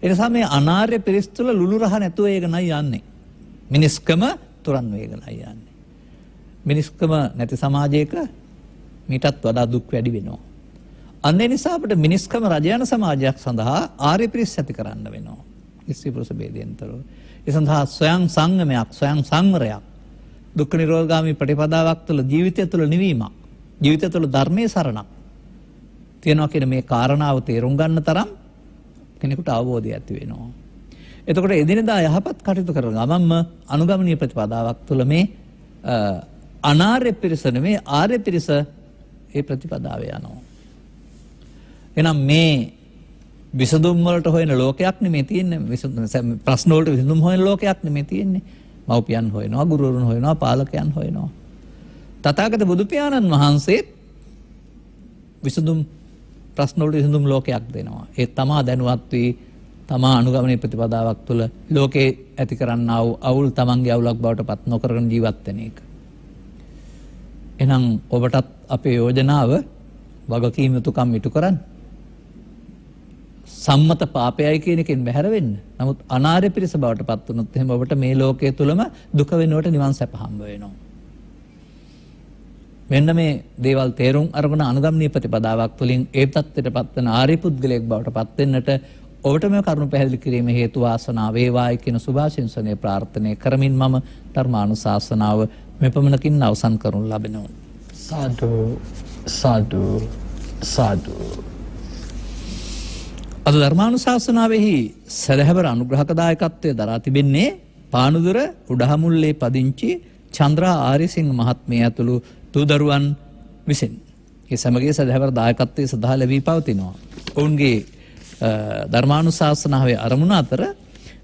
ඒ නිසා මේ අනාර්ය පිරිස් තුළ ලුණු රහ නැතුව ඒකනයි යන්නේ. මිනිස්කම තුරන් වේගනයි යන්නේ. මිනිස්කම නැති සමාජයක මීටත් වඩා දුක් වැඩි වෙනවා. අන්න ඒ නිසා අපිට මිනිස්කම රජයන සමාජයක් සඳහා ආර්ය පිරිස් ඇති කරන්න වෙනවා. ස්ත්‍රී පුරුෂ ભેදයෙන්තරව. ඒ සඳහා ස්වයං සංගමයක්, ස්වයං සංවරයක්, දුක්ඛ නිරෝධගාමී ප්‍රතිපදාවක් තුළ ජීවිතය තුළ නිවීමක්, ජීවිතය තුළ ධර්මයේ සරණක් තියෙනවා කියන මේ කාරණාව තේරුම් ගන්න තරම් කෙනෙකුට අවබෝධය ඇති වෙනවා. එතකොට එදිනෙදා යහපත් කටයුතු කරන ගමන්ම අනුගමනීය ප්‍රතිපදාවක් තුළ මේ අනාර්ය පිරිස නෙමේ ආර්ය පිරිස ඒ ප්‍රතිපදාවේ යනවා. එහෙනම් මේ විසඳුම් වලට හොයන ලෝකයක් නෙමේ තියෙන්නේ. ප්‍රශ්න වලට විසඳුම් හොයන ලෝකයක් නෙමේ තියෙන්නේ. මව්පියන් හොයනවා, ගුරුවරුන් හොයනවා, පාලකයන් හොයනවා. තථාගත බුදු පියාණන් වහන්සේ විසඳුම් ප්‍රශ්න වලට විසඳුම් ලෝකයක් දෙනවා. ඒ තමා දැනුවත් වී තමා අනුගමනීය ප්‍රතිපදාවක් තුළ ලෝකේ ඇති කරන්නා වූ අවුල් තමන්ගේ අවුලක් බවට පත් නොකරගෙන ජීවත් වෙන එක. එහෙනම් ඔබටත් අපේ යෝජනාව වගකීම් යුතුකම් ඉටු කරන්න. සම්මත පාපයයි කියන එකෙන් බැහැර වෙන්න. නමුත් අනාර්ය පිරිස බවට පත් වුණොත් එහෙම ඔබට මේ ලෝකයේ තුලම දුක වෙනුවට නිවන් සැප හම්බ වෙනවා. මෙන්න මේ දේවල් තේරුම් අරගෙන අනුගමනීය ප්‍රතිපදාවක් තුළින් ඒ தත්ත්වයට පත් වෙන ආර්ය පුද්ගලයෙක් බවට පත් වෙන්නට ඔබට මේ කරුණු පැහැදිලි කිරීමේ හේතු වාසනා වේවායි කියන සුභාශිංසනය ප්‍රාර්ථනා කරමින් මම ධර්මානුශාසනාව මෙපමණකින් අවසන් කරනු ලබනවා. සාදු සාදු සාදු. අද ධර්මානුශාසනාවෙහි සදහැවර අනුග්‍රහකදායකත්වයේ දරා තිබෙන්නේ පානුදුර උඩහමුල්ලේ පදිංචි චන්ද්‍රා ආරිසිංහ මහත්මිය ඇතුළු දූදරුවන් විසින්. ඒ සමගිය සදහැවර දායකත්වයේ සදා ලැබී පවතිනවා. ඔවුන්ගේ ධර්මානුශාසනාවේ අරමුණ අතර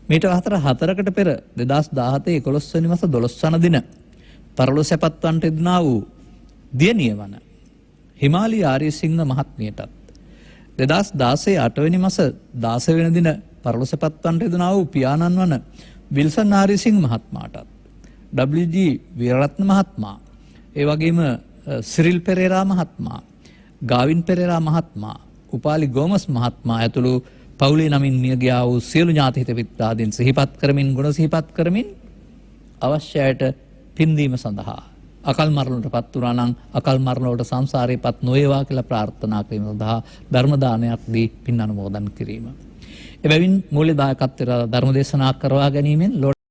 මීට 4කට පෙර 2017 11 වෙනි මාස 12 වන දින පරලොසැපත් වන්ට යෙදුනා වූ දියණිය වන හිමාලි ආරිසිංහ මහත්මියටත් 2016 8 වෙනි මාස 16 වෙනි දින පරලොසැපත් වන්ට යෙදුනා වූ පියාණන් වන විල්සන් ආරිසිංහ මහත්මයාටත් WG වීරරත්න මහත්මයා ඒ වගේම සිරිල් පෙරේරා මහත්මයා ගාවින් පෙරේරා මහත්මයා උපාලි ගෝමස් මහත්මයා ඇතුළු පවුලේ නමින් මිය ගියා වූ සියලු ඥාති හිත මිත්‍රාදීන් සිහිපත් කරමින් ගුණ සිහිපත් කරමින් අවශ්‍යයට පින්දීම සඳහා අකල් මරණයටපත් වුණා නම් අකල් මරණ වලට සංසාරේපත් නොවේවා කියලා ප්‍රාර්ථනා කිරීම සඳහා ධර්ම දානයක් දී පින් අනුමෝදන් කිරීම. එබැවින් මූල්‍ය දායකත්වයට ධර්ම දේශනා කරවා ගැනීමෙන්